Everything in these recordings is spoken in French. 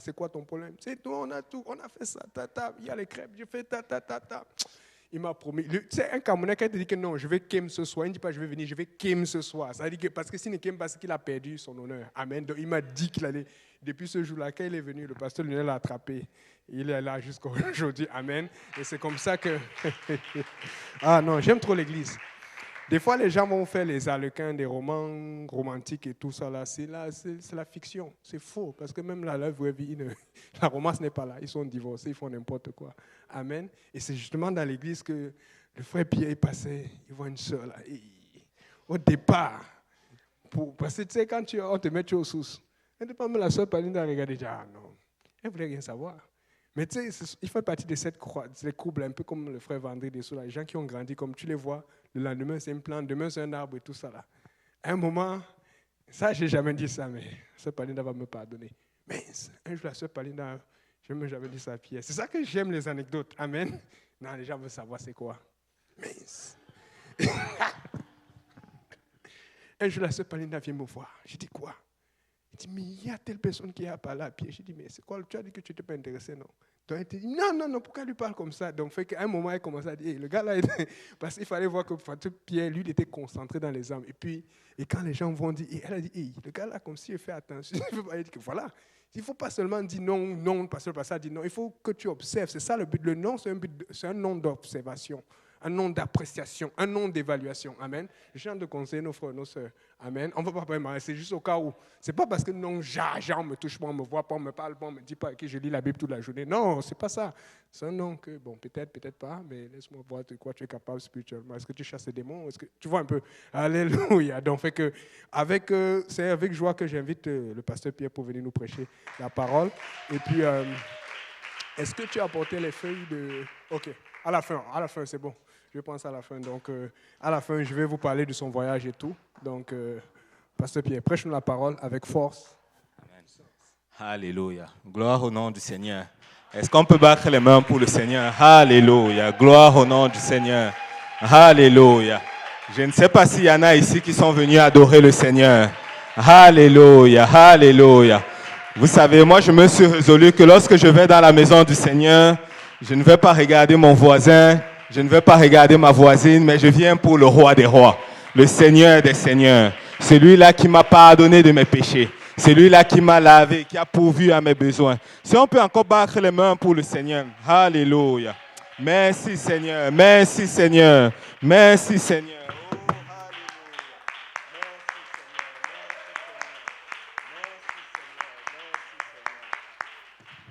C'est quoi ton problème? C'est tout, on a fait ça, il y a les crêpes, j'ai fait ta. Il m'a promis. C'est un Camerounais qui a dit que non, je vais Kem ce soir. Il ne dit pas je vais venir, je vais Kem ce soir. Ça veut dire que parce que s'il ne Kem pas, c'est qu'il a perdu son honneur. Amen. Donc il m'a dit qu'il allait. Depuis ce jour-là, quand il est venu, le pasteur Lionel l'a attrapé. Il est là jusqu'à aujourd'hui. Amen. Et c'est comme ça que. Ah non, j'aime trop l'église. Des fois, les gens vont faire les harlequins, des romans romantiques et tout ça. C'est la fiction. C'est faux. Parce que même là, la vraie vie, la romance n'est pas là. Ils sont divorcés, ils font n'importe quoi. Amen. Et c'est justement dans l'église que le frère Pierre est passé. Il voit une soeur là. Et au départ, parce que tu sais, quand on te met aux sources, elle ne pas même la soeur Palinda regarder. Ah non, elle ne voulait rien savoir. Mais tu sais, il fait partie de ces couple, un peu comme le frère Vendré Dessous, les gens qui ont grandi, comme tu les vois, le lendemain c'est une plante, demain c'est un arbre et tout ça là. À un moment, ça j'ai jamais dit ça, mais Sœur Palinda va me pardonner. Mais un jour la Sœur Palinda, je n'ai jamais dit ça à Pierre. C'est ça que j'aime les anecdotes. Amen. Non, les gens veulent savoir c'est quoi. Mince. Un jour la Sœur Palinda vient me voir. Je dis quoi? Il dit, mais il y a telle personne qui a parlé à Pierre. Je dis, mais c'est quoi? Tu as dit que tu n'étais pas intéressé, non? Donc, elle dit, non, pourquoi il lui parle comme ça? Donc, fait qu'à un moment, elle commence à dire, hey, le gars là, parce qu'il fallait voir que Pierre, lui, il était concentré dans les âmes. Et quand les gens vont dire, elle a dit, hey, le gars là, comme si il fait attention. Il dit que voilà, il ne faut pas seulement dire non, parce que ça dit non. Il faut que tu observes. C'est ça le but. Le non, c'est un nom d'observation, un nom d'appréciation, un nom d'évaluation. Amen. Je viens de conseiller nos frères, nos sœurs. Amen. On ne va pas parler, c'est juste au cas où. Ce n'est pas parce que non, on me touche pas, on me voit pas, on me parle pas, on me dit pas que je lis la Bible toute la journée. Non, c'est pas ça. C'est un nom que, bon, peut-être pas, mais laisse-moi voir de quoi tu es capable spirituellement. Est-ce que tu chasses les démons? Est-ce que tu vois un peu? Alléluia. Donc, fait que, c'est avec joie que j'invite le pasteur Pierre pour venir nous prêcher la parole. Et puis, est-ce que tu as apporté les feuilles de... Ok, à la fin, c'est bon. Je pense à la fin. Donc, à la fin, je vais vous parler de son voyage et tout. Donc, pasteur Pierre, prêche-nous la parole avec force. Amen. Alléluia. Gloire au nom du Seigneur. Est-ce qu'on peut battre les mains pour le Seigneur? Alléluia. Gloire au nom du Seigneur. Alléluia. Je ne sais pas s'il y en a ici qui sont venus adorer le Seigneur. Alléluia. Alléluia. Vous savez, moi, je me suis résolu que lorsque je vais dans la maison du Seigneur, je ne vais pas regarder mon voisin, je ne vais pas regarder ma voisine, mais je viens pour le roi des rois, le Seigneur des seigneurs, celui-là qui m'a pardonné de mes péchés, celui-là qui m'a lavé, qui a pourvu à mes besoins. Si on peut encore battre les mains pour le Seigneur. Alléluia. Merci Seigneur, merci Seigneur, merci Seigneur.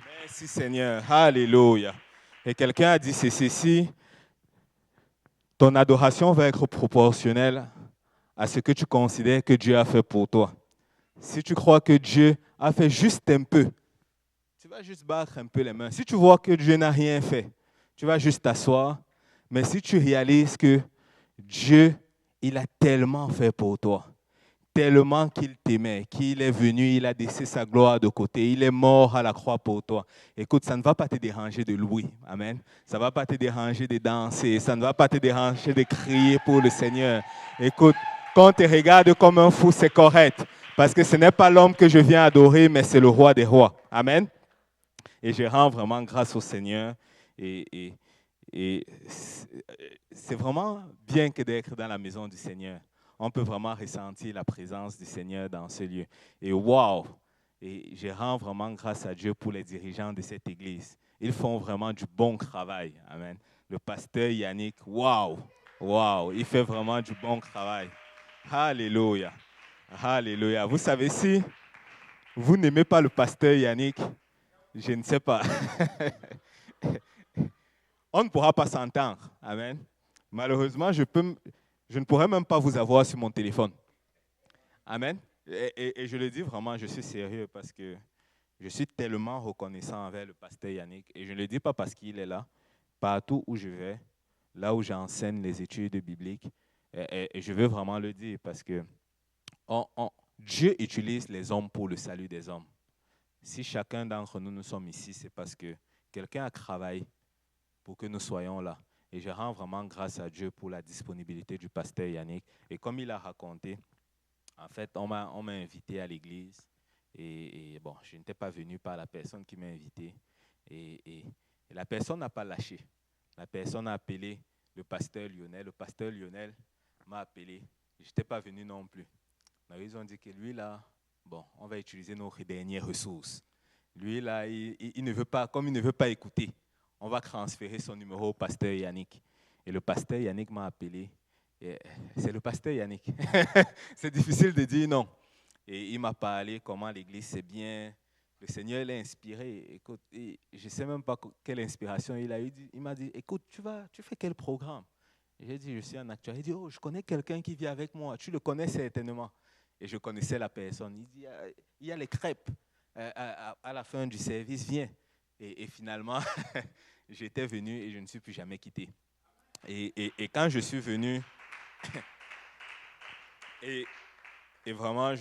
Merci Seigneur, alléluia. Et quelqu'un a dit ceci, ton adoration va être proportionnelle à ce que tu considères que Dieu a fait pour toi. Si tu crois que Dieu a fait juste un peu, tu vas juste battre un peu les mains. Si tu vois que Dieu n'a rien fait, tu vas juste t'asseoir. Mais si tu réalises que Dieu, il a tellement fait pour toi, tellement qu'il t'aimait, qu'il est venu, il a laissé sa gloire de côté, il est mort à la croix pour toi. Écoute, ça ne va pas te déranger de louer, amen. Ça ne va pas te déranger de danser, ça ne va pas te déranger de crier pour le Seigneur. Écoute, quand on te regarde comme un fou, c'est correct, parce que ce n'est pas l'homme que je viens adorer, mais c'est le roi des rois, amen. Et je rends vraiment grâce au Seigneur. Et c'est vraiment bien que d'être dans la maison du Seigneur. On peut vraiment ressentir la présence du Seigneur dans ce lieu. Et waouh! Et je rends vraiment grâce à Dieu pour les dirigeants de cette église. Ils font vraiment du bon travail. Amen. Le pasteur Yannick, waouh! Waouh! Il fait vraiment du bon travail. Alléluia! Alléluia! Vous savez, si vous n'aimez pas le pasteur Yannick, je ne sais pas. On ne pourra pas s'entendre. Amen. Malheureusement, je ne pourrais même pas vous avoir sur mon téléphone. Amen. Et je le dis vraiment, je suis sérieux parce que je suis tellement reconnaissant envers le pasteur Yannick. Et je ne le dis pas parce qu'il est là. Partout où je vais, là où j'enseigne les études bibliques, et je veux vraiment le dire parce que Dieu utilise les hommes pour le salut des hommes. Si chacun d'entre nous, nous sommes ici, c'est parce que quelqu'un a travaillé pour que nous soyons là. Et je rends vraiment grâce à Dieu pour la disponibilité du pasteur Yannick. Et comme il a raconté, en fait, on m'a invité à l'église. Et bon, je n'étais pas venu par la personne qui m'a invité. Et la personne n'a pas lâché. La personne a appelé le pasteur Lionel. Le pasteur Lionel m'a appelé. Je n'étais pas venu non plus. Mais ils ont dit que lui, là, bon, on va utiliser nos dernières ressources. Lui, là, il ne veut pas, comme il ne veut pas écouter, on va transférer son numéro au pasteur Yannick. Et le pasteur Yannick m'a appelé. C'est le pasteur Yannick. C'est difficile de dire non. Et il m'a parlé comment l'église c'est bien. Le Seigneur l'a inspiré. Écoute, je ne sais même pas quelle inspiration il a eu. Il m'a dit, écoute, tu fais quel programme? J'ai dit, je suis un acteur. Il dit, oh, je connais quelqu'un qui vit avec moi. Tu le connais certainement. Et je connaissais la personne. Il dit, il y a les crêpes. À la fin du service, viens. Et finalement, j'étais venu et je ne suis plus jamais quitté. Et quand je suis venu, et vraiment,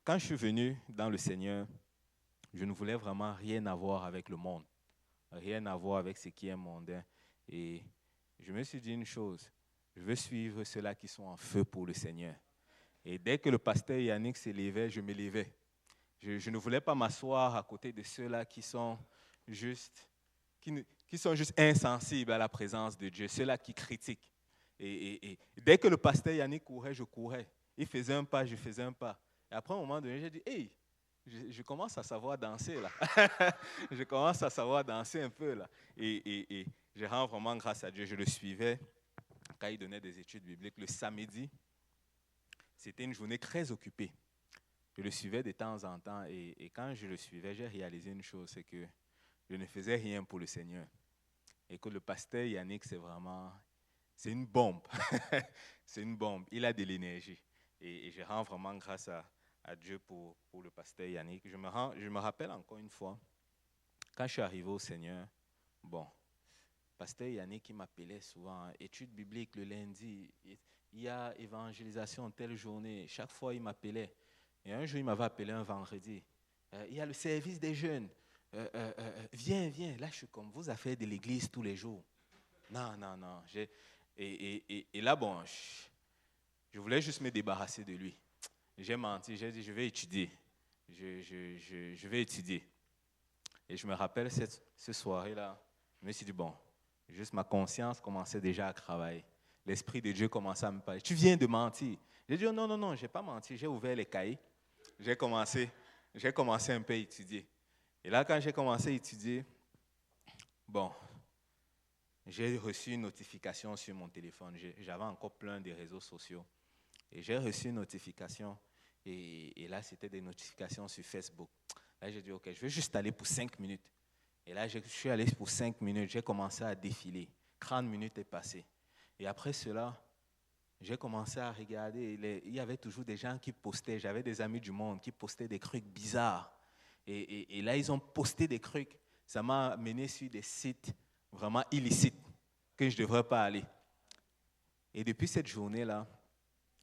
quand je suis venu dans le Seigneur, je ne voulais vraiment rien avoir avec le monde, rien à voir avec ce qui est mondain. Et je me suis dit une chose, je veux suivre ceux-là qui sont en feu pour le Seigneur. Et dès que le pasteur Yannick se levait, je me levais. Je ne voulais pas m'asseoir à côté de ceux-là qui sont juste insensibles à la présence de Dieu, ceux-là qui critiquent. Et dès que le pasteur Yannick courait, je courais. Il faisait un pas, je faisais un pas. Et après, à un moment donné, j'ai dit, hey, je commence à savoir danser là. Je commence à savoir danser un peu là. Et je rends vraiment grâce à Dieu. Je le suivais quand il donnait des études bibliques. Le samedi, c'était une journée très occupée. Je le suivais de temps en temps. Et quand je le suivais, j'ai réalisé une chose, c'est que je ne faisais rien pour le Seigneur. Et que le pasteur Yannick, c'est une bombe. C'est une bombe. Il a de l'énergie. Et je rends vraiment grâce à Dieu pour le pasteur Yannick. Je me rappelle encore une fois, quand je suis arrivé au Seigneur, bon, pasteur Yannick, il m'appelait souvent, études bibliques le lundi, il y a évangélisation telle journée. Chaque fois, il m'appelait. Et un jour, il m'avait appelé un vendredi. Il y a le service des jeunes. Viens. Là, je suis comme, vous avez fait de l'église tous les jours. Non. Et là, bon, je voulais juste me débarrasser de lui. J'ai menti, j'ai dit, je vais étudier. Je vais étudier. Et je me rappelle cette soirée-là, je me suis dit, bon, juste ma conscience commençait déjà à travailler. L'Esprit de Dieu commençait à me parler. Tu viens de mentir. J'ai dit, oh, non, je n'ai pas menti. J'ai ouvert les cahiers. J'ai commencé un peu à étudier. Et là, quand j'ai commencé à étudier, bon, j'ai reçu une notification sur mon téléphone. J'avais encore plein de réseaux sociaux. Et j'ai reçu une notification. Et là, c'était des notifications sur Facebook. Là, j'ai dit, OK, je vais juste aller pour 5 minutes. Et là, je suis allé pour 5 minutes. J'ai commencé à défiler. 30 minutes est passé. Et après cela, j'ai commencé à regarder. Il y avait toujours des gens qui postaient. J'avais des amis du monde qui postaient des trucs bizarres. Et là, ils ont posté des trucs. Ça m'a mené sur des sites vraiment illicites que je ne devrais pas aller. Et depuis cette journée-là,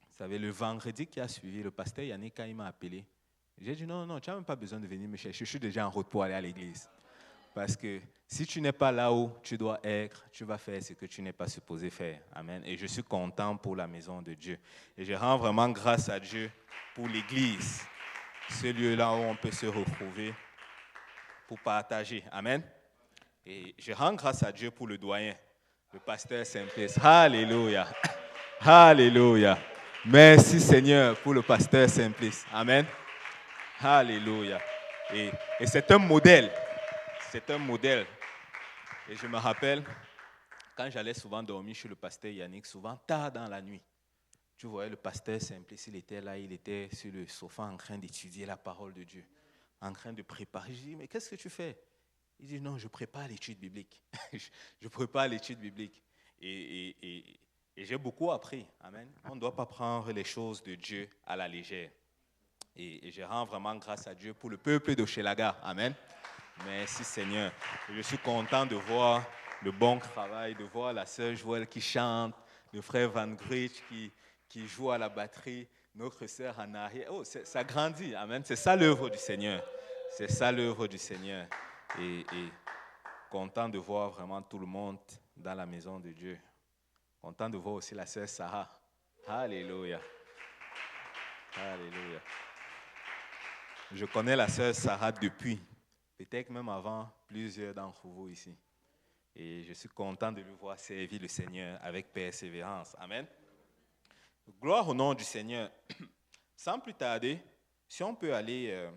vous savez, le vendredi qui a suivi, le pasteur Yannick, quand il m'a appelé, j'ai dit non, tu n'as même pas besoin de venir me chercher. Je suis déjà en route pour aller à l'église. Parce que si tu n'es pas là où tu dois être, tu vas faire ce que tu n'es pas supposé faire. Amen. Et je suis content pour la maison de Dieu. Et je rends vraiment grâce à Dieu pour l'église, ce lieu-là où on peut se retrouver pour partager. Amen. Et je rends grâce à Dieu pour le doyen, le pasteur Simplice. Alléluia. Alléluia. Merci Seigneur pour le pasteur Simplice. Amen. Alléluia. Et c'est un modèle. C'est un modèle. Et je me rappelle, quand j'allais souvent dormir chez le pasteur Yannick, souvent tard dans la nuit, tu voyais le pasteur Simplice, il était là, il était sur le sofa en train d'étudier la parole de Dieu, en train de préparer. Je dis, mais qu'est-ce que tu fais? Il dit, non, je prépare l'étude biblique. Je prépare l'étude biblique. Et j'ai beaucoup appris. Amen. On ne doit pas prendre les choses de Dieu à la légère. Et je rends vraiment grâce à Dieu pour le peuple de Hochelaga. Amen. Merci Seigneur. Je suis content de voir le bon travail, de voir la sœur Joël qui chante, le frère Van Grich qui joue à la batterie, notre sœur en arrière. Oh, ça grandit. Amen. C'est ça l'œuvre du Seigneur. C'est ça l'œuvre du Seigneur. Et content de voir vraiment tout le monde dans la maison de Dieu. Content de voir aussi la sœur Sarah. Alléluia. Alléluia. Je connais la sœur Sarah depuis, peut-être même avant plusieurs d'entre vous ici. Et je suis content de lui voir servir le Seigneur avec persévérance. Amen. Gloire au nom du Seigneur. Sans plus tarder, si on peut aller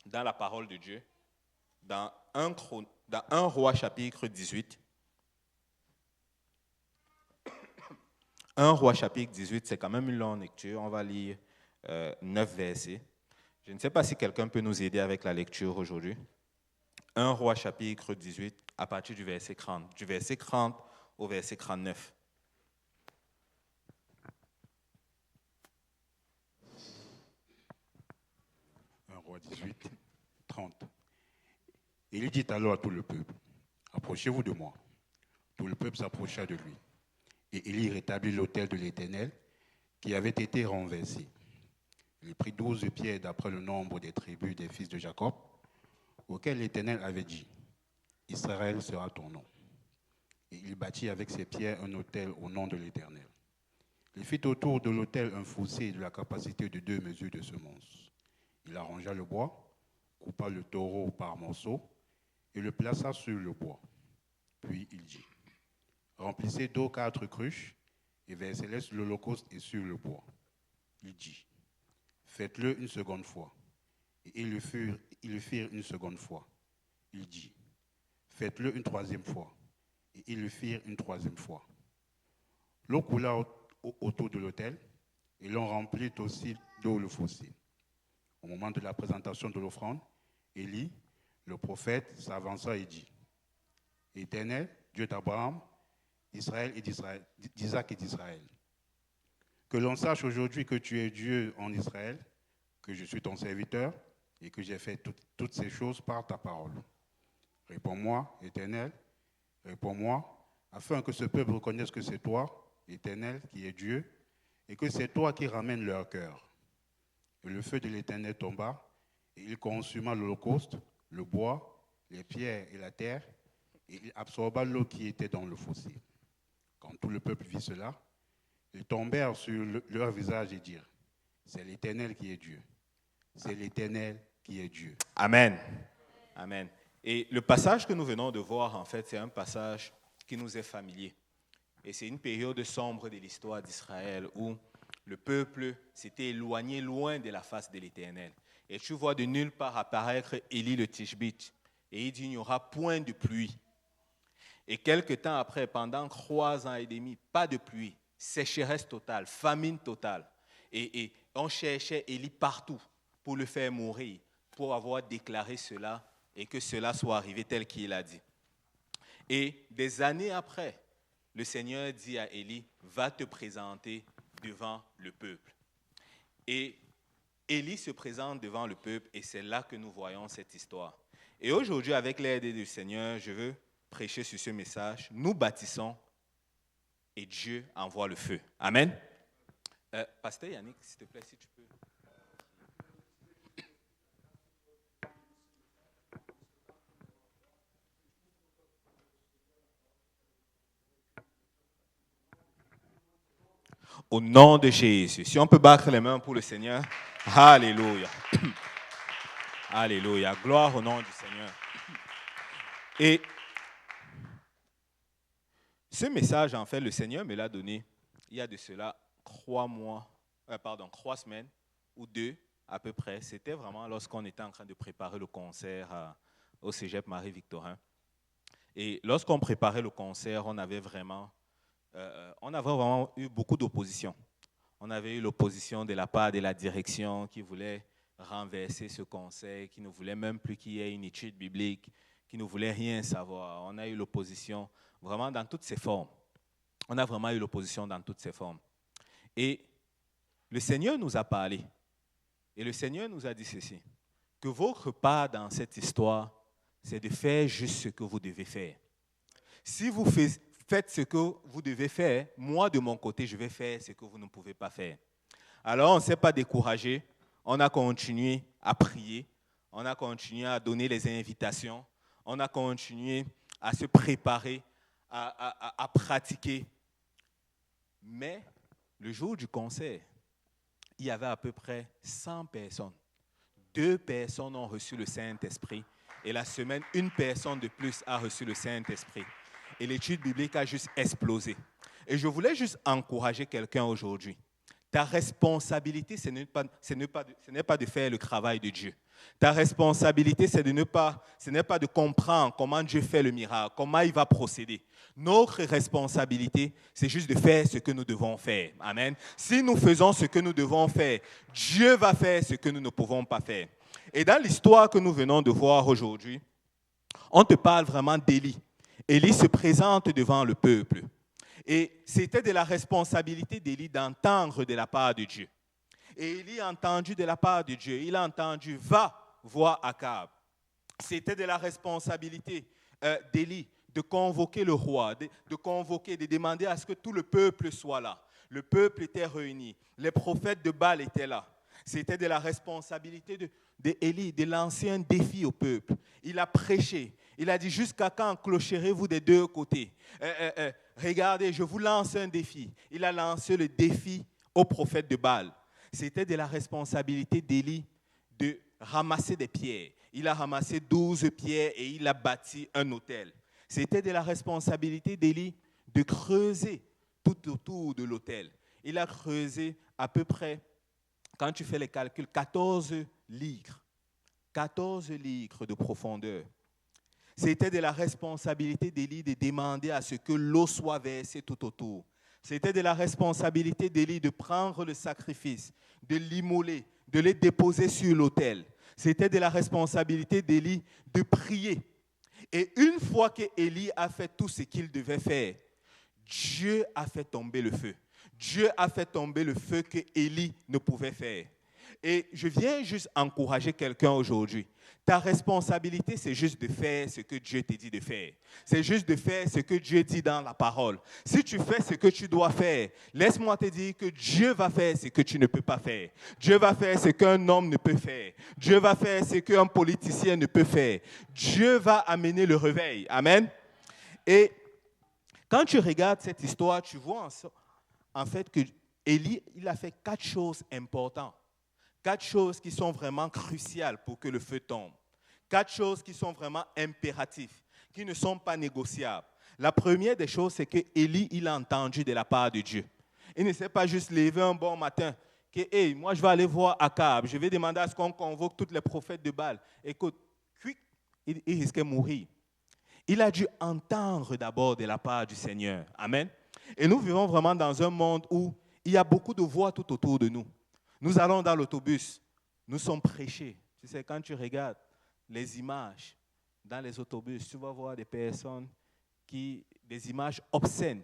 dans la parole de Dieu, dans 1 Roi chapitre 18. 1 Roi chapitre 18, c'est quand même une longue lecture. On va lire 9 versets. Je ne sais pas si quelqu'un peut nous aider avec la lecture aujourd'hui. 1 Roi chapitre 18, à partir du verset 30. Du verset 30 au verset 39. 1 Roi 18, 30. Et il dit alors à tout le peuple, approchez-vous de moi. Tout le peuple s'approcha de lui. Et Élie rétablit l'autel de l'Éternel qui avait été renversé. Il prit 12 pierres d'après le nombre des tribus des fils de Jacob, auxquelles l'Éternel avait dit, Israël sera ton nom. Et il bâtit avec ces pierres un autel au nom de l'Éternel. Il fit autour de l'autel un fossé de la capacité de 2 mesures de semences. Il arrangea le bois, coupa le taureau par morceaux et le plaça sur le bois. Puis il dit, remplissez d'eau 4 cruches et versez-les sur l'holocauste et sur le bois. Il dit, faites-le une seconde fois. Et ils le firent une seconde fois. Il dit, faites-le une troisième fois. Et ils le firent une troisième fois. L'eau coula autour de l'autel et l'on remplit aussi d'eau le fossé. Au moment de la présentation de l'offrande, Élie, le prophète, s'avança et dit, Éternel, Dieu d'Abraham, d'Isaac et d'Israël, que l'on sache aujourd'hui que tu es Dieu en Israël, que je suis ton serviteur et que j'ai fait toutes ces choses par ta parole. Réponds-moi, Éternel, réponds-moi, afin que ce peuple reconnaisse que c'est toi, Éternel, qui es Dieu, et que c'est toi qui ramènes leur cœur. Et le feu de l'Éternel tomba, et il consuma l'holocauste, le bois, les pierres et la terre, et il absorba l'eau qui était dans le fossé. Quand tout le peuple vit cela, ils tombèrent sur leur visage et dirent, c'est l'Éternel qui est Dieu. C'est l'Éternel qui est Dieu. Amen. Amen. Et le passage que nous venons de voir, en fait, c'est un passage qui nous est familier. Et c'est une période sombre de l'histoire d'Israël où le peuple s'était éloigné loin de la face de l'Éternel. Et tu vois de nulle part apparaître Élie le Tishbite. Et il dit, il n'y aura point de pluie. Et quelque temps après, pendant 3 ans et demi, pas de pluie, sécheresse totale, famine totale. Et on cherchait Élie partout pour le faire mourir, pour avoir déclaré cela et que cela soit arrivé tel qu'il a dit. Et des années après, le Seigneur dit à Élie, va te présenter devant le peuple. Et Élie se présente devant le peuple et c'est là que nous voyons cette histoire. Et aujourd'hui, avec l'aide du Seigneur, je veux prêcher sur ce message. Nous bâtissons et Dieu envoie le feu. Amen. Pasteur Yannick, s'il te plaît, si tu peux. Au nom de Jésus. Si on peut battre les mains pour le Seigneur. Alléluia. Alléluia. Gloire au nom du Seigneur. Et ce message, en fait, le Seigneur me l'a donné il y a de cela 3 semaines ou 2 à peu près. C'était vraiment lorsqu'on était en train de préparer le concert au Cégep Marie-Victorin. Et lorsqu'on préparait le concert, on avait vraiment eu beaucoup d'opposition. On avait eu l'opposition de la part de la direction qui voulait renverser ce concert, qui ne voulait même plus qu'il y ait une étude biblique, qui ne voulait rien savoir. On a eu l'opposition vraiment dans toutes ses formes. On a vraiment eu l'opposition dans toutes ses formes. Et le Seigneur nous a parlé. Et le Seigneur nous a dit ceci, que votre part dans cette histoire, c'est de faire juste ce que vous devez faire. Si vous faites ce que vous devez faire, moi, de mon côté, je vais faire ce que vous ne pouvez pas faire. Alors, on ne s'est pas découragé. On a continué à prier. On a continué à donner les invitations. On a continué à se préparer, à pratiquer. Mais le jour du concert, il y avait à peu près 100 personnes. 2 personnes ont reçu le Saint-Esprit. Et la semaine, 1 personne de plus a reçu le Saint-Esprit. Et l'étude biblique a juste explosé. Et je voulais juste encourager quelqu'un aujourd'hui. Ta responsabilité, ce n'est pas de faire le travail de Dieu. Ta responsabilité, ce n'est pas de comprendre comment Dieu fait le miracle, comment il va procéder. Notre responsabilité, c'est juste de faire ce que nous devons faire. Amen. Si nous faisons ce que nous devons faire, Dieu va faire ce que nous ne pouvons pas faire. Et dans l'histoire que nous venons de voir aujourd'hui, on te parle vraiment d'Élie. Élie se présente devant le peuple. Et c'était de la responsabilité d'Élie d'entendre de la part de Dieu. Et Élie a entendu de la part de Dieu. Il a entendu, va voir Akab. C'était de la responsabilité d'Élie de convoquer le roi, de demander à ce que tout le peuple soit là. Le peuple était réuni. Les prophètes de Baal étaient là. C'était de la responsabilité d'Élie de lancer un défi au peuple. Il a prêché. Il a dit, jusqu'à quand clocherez-vous des 2 côtés? Regardez, je vous lance un défi. Il a lancé le défi aux prophètes de Baal. C'était de la responsabilité d'Élie de ramasser des pierres. Il a ramassé 12 pierres et il a bâti un autel. C'était de la responsabilité d'Élie de creuser tout autour de l'autel. Il a creusé à peu près, quand tu fais les calculs, 14 ligres. 14 ligres de profondeur. C'était de la responsabilité d'Élie de demander à ce que l'eau soit versée tout autour. C'était de la responsabilité d'Élie de prendre le sacrifice, de l'immoler, de le déposer sur l'autel. C'était de la responsabilité d'Élie de prier. Et une fois qu'Élie a fait tout ce qu'il devait faire, Dieu a fait tomber le feu. Dieu a fait tomber le feu qu'Élie ne pouvait faire. Et je viens juste encourager quelqu'un aujourd'hui. Ta responsabilité, c'est juste de faire ce que Dieu te dit de faire. C'est juste de faire ce que Dieu dit dans la parole. Si tu fais ce que tu dois faire, laisse-moi te dire que Dieu va faire ce que tu ne peux pas faire. Dieu va faire ce qu'un homme ne peut faire. Dieu va faire ce qu'un politicien ne peut faire. Dieu va amener le réveil. Amen. Et quand tu regardes cette histoire, tu vois en fait que Élie, il a fait 4 choses importantes. 4 choses qui sont vraiment cruciales pour que le feu tombe. 4 choses qui sont vraiment impératives, qui ne sont pas négociables. La première des choses, c'est que Élie, il a entendu de la part de Dieu. Il ne s'est pas juste levé un bon matin, que hey, moi je vais aller voir Akab, je vais demander à ce qu'on convoque tous les prophètes de Baal. Écoute, il risquait de mourir. Il a dû entendre d'abord de la part du Seigneur. Amen. Et nous vivons vraiment dans un monde où il y a beaucoup de voix tout autour de nous. Nous allons dans l'autobus, nous sommes prêchés. Tu sais, quand tu regardes les images dans les autobus, tu vas voir des personnes des images obscènes,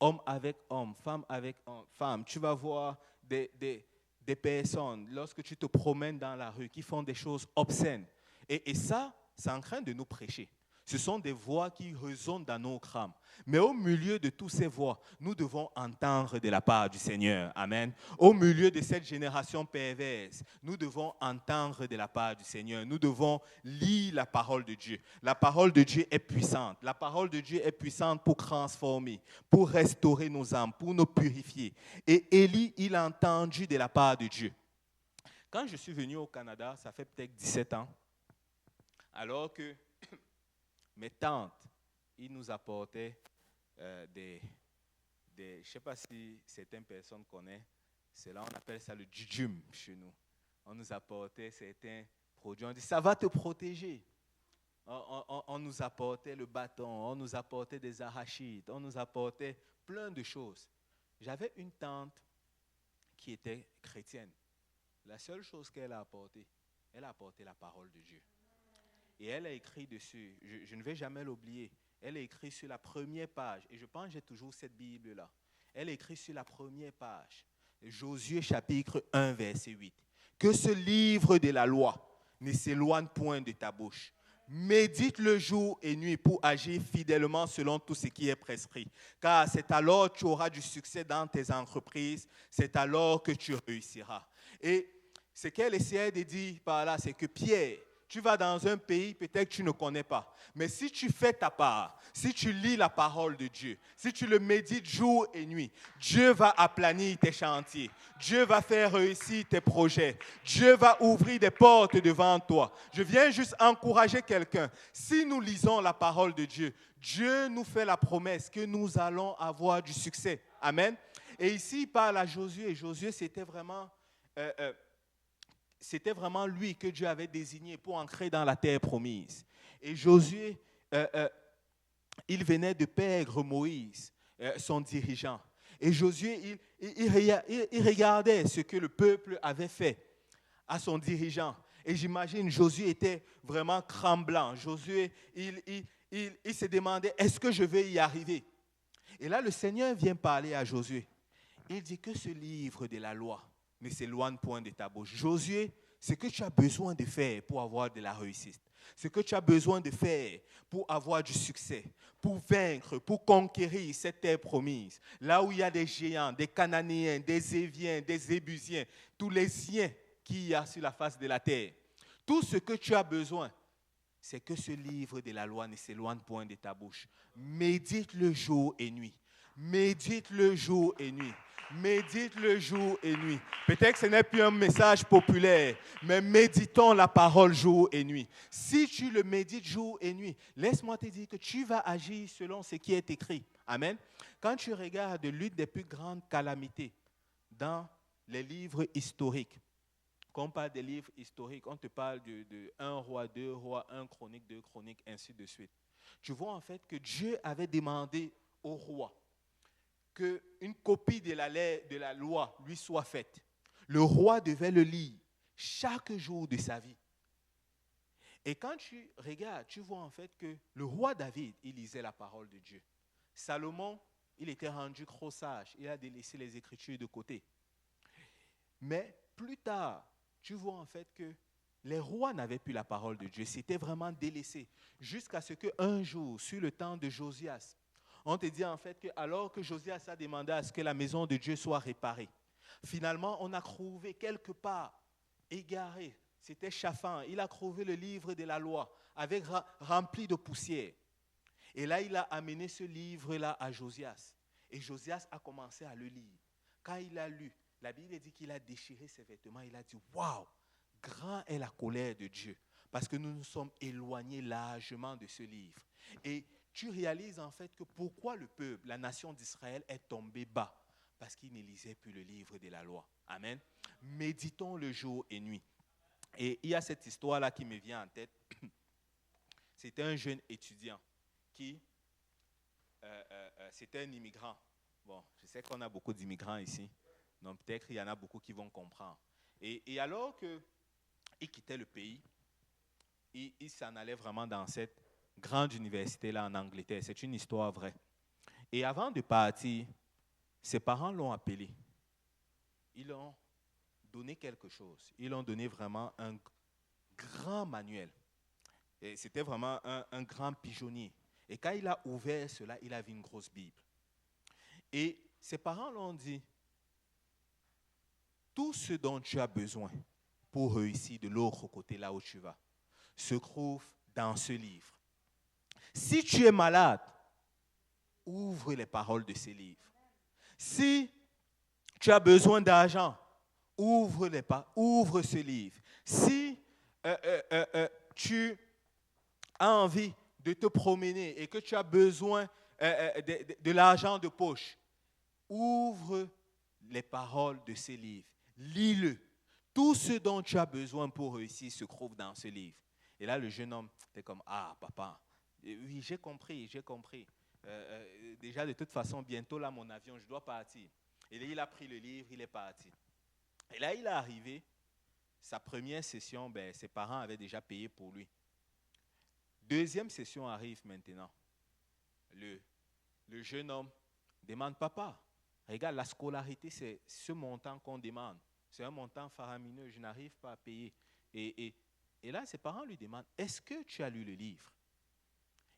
homme avec homme, femme avec femme. Tu vas voir des personnes, lorsque tu te promènes dans la rue, qui font des choses obscènes. Et ça, c'est en train de nous prêcher. Ce sont des voix qui résonnent dans nos crânes. Mais au milieu de toutes ces voix, nous devons entendre de la part du Seigneur. Amen. Au milieu de cette génération perverse, nous devons entendre de la part du Seigneur. Nous devons lire la parole de Dieu. La parole de Dieu est puissante. La parole de Dieu est puissante pour transformer, pour restaurer nos âmes, pour nous purifier. Et Élie, il a entendu de la part de Dieu. Quand je suis venu au Canada, ça fait peut-être 17 ans, alors que mes tantes, ils nous apportaient je ne sais pas si certaines personnes connaissent, c'est là on appelle ça le djudjum chez nous. On nous apportait certains produits, on dit ça va te protéger. On nous apportait le bâton, on nous apportait des arachides, on nous apportait plein de choses. J'avais une tante qui était chrétienne. La seule chose qu'elle a apportée, elle a apporté la parole de Dieu. Et elle a écrit dessus, je ne vais jamais l'oublier, elle a écrit sur la première page, et je pense que j'ai toujours cette Bible-là. Elle a écrit sur la première page, Josué chapitre 1, verset 8, que ce livre de la loi ne s'éloigne point de ta bouche. Médite le jour et nuit pour agir fidèlement selon tout ce qui est prescrit. Car c'est alors que tu auras du succès dans tes entreprises, c'est alors que tu réussiras. Et ce qu'elle essayait de dire par là, c'est que Pierre, tu vas dans un pays peut-être que tu ne connais pas. Mais si tu fais ta part, si tu lis la parole de Dieu, si tu le médites jour et nuit, Dieu va aplanir tes chantiers. Dieu va faire réussir tes projets. Dieu va ouvrir des portes devant toi. Je viens juste encourager quelqu'un. Si nous lisons la parole de Dieu, Dieu nous fait la promesse que nous allons avoir du succès. Amen. Et ici, il parle à Josué. Josué, c'était vraiment lui que Dieu avait désigné pour entrer dans la terre promise. Et Josué, il venait de perdre Moïse, son dirigeant. Et Josué, il regardait ce que le peuple avait fait à son dirigeant. Et j'imagine, Josué était vraiment tremblant. Josué, il se demandait, est-ce que je vais y arriver? Et là, le Seigneur vient parler à Josué. Il dit que ce livre de la loi ne s'éloigne point de ta bouche. Josué, ce que tu as besoin de faire pour avoir de la réussite, ce que tu as besoin de faire pour avoir du succès, pour vaincre, pour conquérir cette terre promise, là où il y a des géants, des Cananéens, des Éviens, des Ébusiens, tous les siens qu'il y a sur la face de la terre, tout ce que tu as besoin, c'est que ce livre de la loi ne s'éloigne point de ta bouche. Médite-le jour et nuit. Médite-le jour et nuit. Médite-le jour et nuit. Peut-être que ce n'est plus un message populaire, mais méditons la parole jour et nuit. Si tu le médites jour et nuit, laisse-moi te dire que tu vas agir selon ce qui est écrit. Amen. Quand tu regardes l'une des plus grandes calamités dans les livres historiques, quand on parle des livres historiques, on te parle de 1 roi, 2 rois, 1 chronique, 2 chroniques, ainsi de suite. Tu vois en fait que Dieu avait demandé au roi qu'une copie de la loi lui soit faite. Le roi devait le lire chaque jour de sa vie. Et quand tu regardes, tu vois en fait que le roi David, il lisait la parole de Dieu. Salomon, il était rendu trop sage. Il a délaissé les Écritures de côté. Mais plus tard, tu vois en fait que les rois n'avaient plus la parole de Dieu. C'était vraiment délaissé. Jusqu'à ce qu'un jour, sur le temps de Josias, on te dit en fait que alors que Josias a demandé à ce que la maison de Dieu soit réparée, finalement, on a trouvé quelque part, égaré, c'était Shaphan, il a trouvé le livre de la loi, avec rempli de poussière. Et là, il a amené ce livre-là à Josias. Et Josias a commencé à le lire. Quand il a lu, la Bible dit qu'il a déchiré ses vêtements, il a dit « Waouh, grand est la colère de Dieu » parce que nous nous sommes éloignés largement de ce livre. Et tu réalises en fait que pourquoi le peuple, la nation d'Israël est tombée bas, parce qu'il ne lisait plus le livre de la loi. Amen. Méditons le jour et nuit. Et il y a cette histoire-là qui me vient en tête. C'était un jeune étudiant qui, c'était un immigrant. Bon, je sais qu'on a beaucoup d'immigrants ici, donc peut-être il y en a beaucoup qui vont comprendre. Et alors qu'il quittait le pays, il s'en allait vraiment dans cette grande université-là en Angleterre. C'est une histoire vraie. Et avant de partir, ses parents l'ont appelé. Ils l'ont donné quelque chose. Ils l'ont donné vraiment un grand manuel. Et c'était vraiment un grand pigeonnier. Et quand il a ouvert cela, il a vu une grosse Bible. Et ses parents l'ont dit, tout ce dont tu as besoin pour réussir de l'autre côté, là où tu vas, se trouve dans ce livre. Si tu es malade, ouvre les paroles de ces livres. Si tu as besoin d'argent, ouvre ce livre. Si tu as envie de te promener et que tu as besoin de l'argent de poche, ouvre les paroles de ces livres. Lis-le. Tout ce dont tu as besoin pour réussir se trouve dans ce livre. Et là, le jeune homme était comme, ah, papa, oui, j'ai compris. Déjà, de toute façon, bientôt, là, mon avion, je dois partir. Et là, il a pris le livre, il est parti. Et là, il est arrivé, sa première session, ses parents avaient déjà payé pour lui. Deuxième session arrive maintenant. Le jeune homme demande, papa, regarde, la scolarité, c'est ce montant qu'on demande. C'est un montant faramineux, je n'arrive pas à payer. Et là, ses parents lui demandent, est-ce que tu as lu le livre?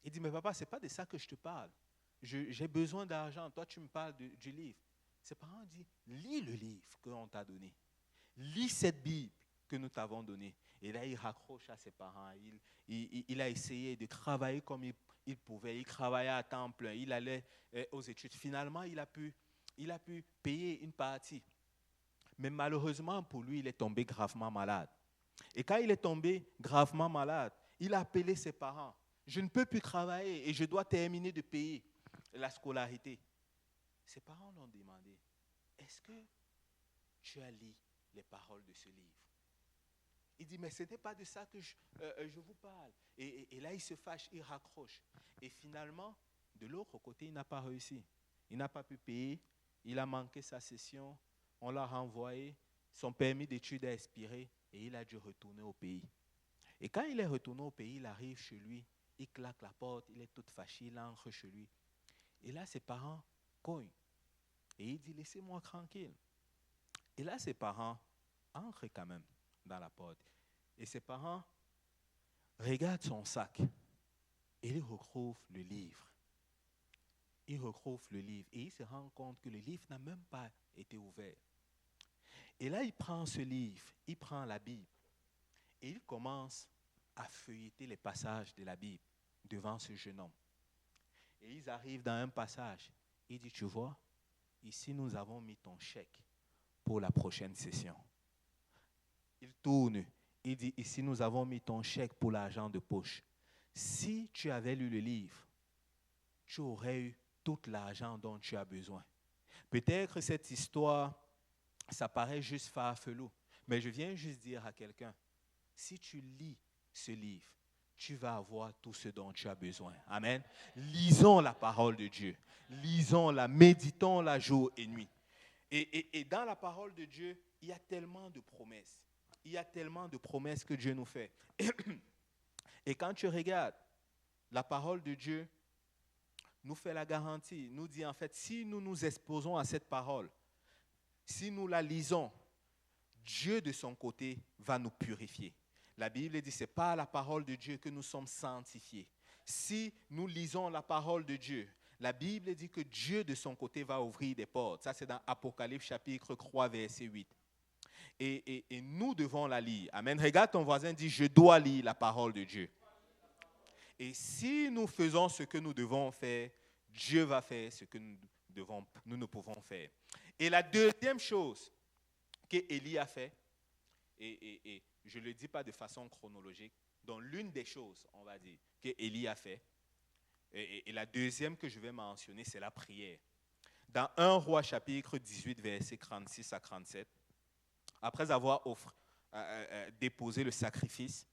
Il dit, mais papa, ce n'est pas de ça que je te parle. J'ai besoin d'argent, toi tu me parles du livre. Ses parents disent, lis le livre qu'on t'a donné. Lis cette Bible. que nous t'avons donné. Et là, il raccroche à ses parents. Il a essayé de travailler comme il pouvait. Il travaillait à temps plein. Il allait aux études. Finalement, il a pu payer une partie. Mais malheureusement pour lui, il est tombé gravement malade. Et quand il est tombé gravement malade, il a appelé ses parents. Je ne peux plus travailler et je dois terminer de payer la scolarité. Ses parents l'ont demandé, est-ce que tu as lu les paroles de ce livre? Il dit, mais ce n'est pas de ça que je vous parle. Et là, il se fâche, il raccroche. Et finalement, de l'autre côté, il n'a pas réussi. Il n'a pas pu payer, il a manqué sa session, on l'a renvoyé, son permis d'études a expiré et il a dû retourner au pays. Et quand il est retourné au pays, il arrive chez lui, il claque la porte, il est tout fâché, il entre chez lui. Et là, ses parents cognent. Et il dit, laissez-moi tranquille. Et là, ses parents entrent quand même dans la porte. Et ses parents regardent son sac et ils retrouvent le livre. Il retrouve le livre et il se rend compte que le livre n'a même pas été ouvert. Et là, il prend ce livre, il prend la Bible et il commence à feuilleter les passages de la Bible devant ce jeune homme. Et ils arrivent dans un passage. Il dit, tu vois, ici nous avons mis ton chèque pour la prochaine session. Il tourne, il dit, ici nous avons mis ton chèque pour l'argent de poche. Si tu avais lu le livre, tu aurais eu tout l'argent dont tu as besoin. Peut-être cette histoire, ça paraît juste farfelu, mais je viens juste dire à quelqu'un, si tu lis ce livre, tu vas avoir tout ce dont tu as besoin. Amen. Lisons la parole de Dieu. Lisons-la, méditons-la jour et nuit. Et dans la parole de Dieu, il y a tellement de promesses. Il y a tellement de promesses que Dieu nous fait. Et quand tu regardes, la parole de Dieu nous fait la garantie, nous dit en fait, si nous nous exposons à cette parole, si nous la lisons, Dieu de son côté va nous purifier. La Bible dit, ce n'est pas à la parole de Dieu que nous sommes sanctifiés. Si nous lisons la parole de Dieu, la Bible dit que Dieu de son côté va ouvrir des portes. Ça, c'est dans Apocalypse chapitre 3, verset 8. Et nous devons la lire. Amen. Regarde ton voisin, dit, je dois lire la parole de Dieu. Et si nous faisons ce que nous devons faire, Dieu va faire ce que nous ne pouvons faire. Et la deuxième chose qu'Élie a fait, et je ne le dis pas de façon chronologique, donc l'une des choses, on va dire, qu'Élie a fait, et la deuxième que je vais mentionner, c'est la prière. Dans 1 Roi chapitre 18, versets 36 à 37, après avoir déposé le sacrifice,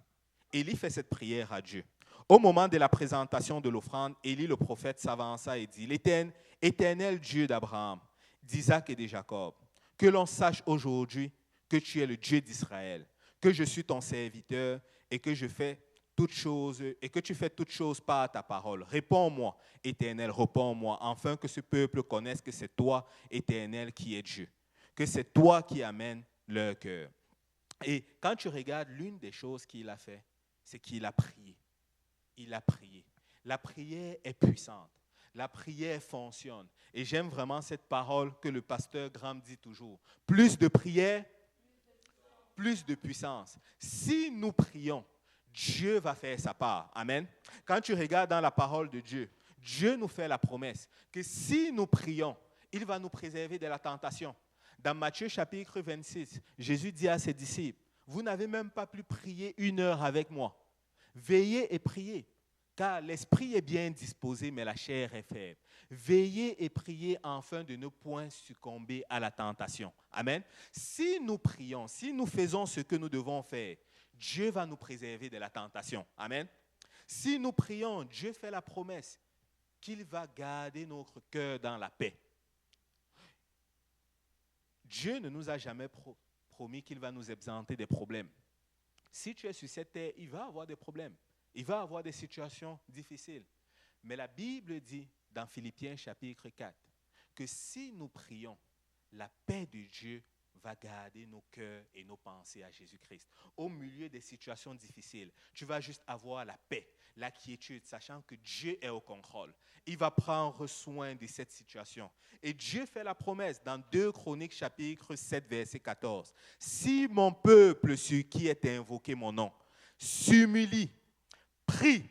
Élie fait cette prière à Dieu. Au moment de la présentation de l'offrande, Élie le prophète s'avança et dit, l'Éternel Dieu d'Abraham, d'Isaac et de Jacob, que l'on sache aujourd'hui que tu es le Dieu d'Israël, que je suis ton serviteur et que je fais toutes choses et que tu fais toutes choses par ta parole. Réponds-moi, Éternel, réponds-moi, afin que ce peuple connaisse que c'est toi, Éternel, qui es Dieu, que c'est toi qui amènes leur cœur. Et quand tu regardes, l'une des choses qu'il a fait, c'est qu'il a prié. Il a prié. La prière est puissante. La prière fonctionne. Et j'aime vraiment cette parole que le pasteur Graham dit toujours. Plus de prière, plus de puissance. Si nous prions, Dieu va faire sa part. Amen. Quand tu regardes dans la parole de Dieu, Dieu nous fait la promesse que si nous prions, il va nous préserver de la tentation. Dans Matthieu chapitre 26, Jésus dit à ses disciples, vous n'avez même pas pu prier 1 heure avec moi. Veillez et priez, car l'esprit est bien disposé, mais la chair est faible. Veillez et priez afin de ne point succomber à la tentation. Amen. Si nous prions, si nous faisons ce que nous devons faire, Dieu va nous préserver de la tentation. Amen. Si nous prions, Dieu fait la promesse qu'il va garder notre cœur dans la paix. Dieu ne nous a jamais promis qu'il va nous exempter des problèmes. Si tu es sur cette terre, il va avoir des problèmes. Il va avoir des situations difficiles. Mais la Bible dit dans Philippiens chapitre 4 que si nous prions, la paix de Dieu va garder nos cœurs et nos pensées à Jésus-Christ. Au milieu des situations difficiles, tu vas juste avoir la paix, la quiétude, sachant que Dieu est au contrôle. Il va prendre soin de cette situation. Et Dieu fait la promesse dans 2 Chroniques chapitre 7, verset 14. Si mon peuple sur qui est invoqué mon nom s'humilie, prie,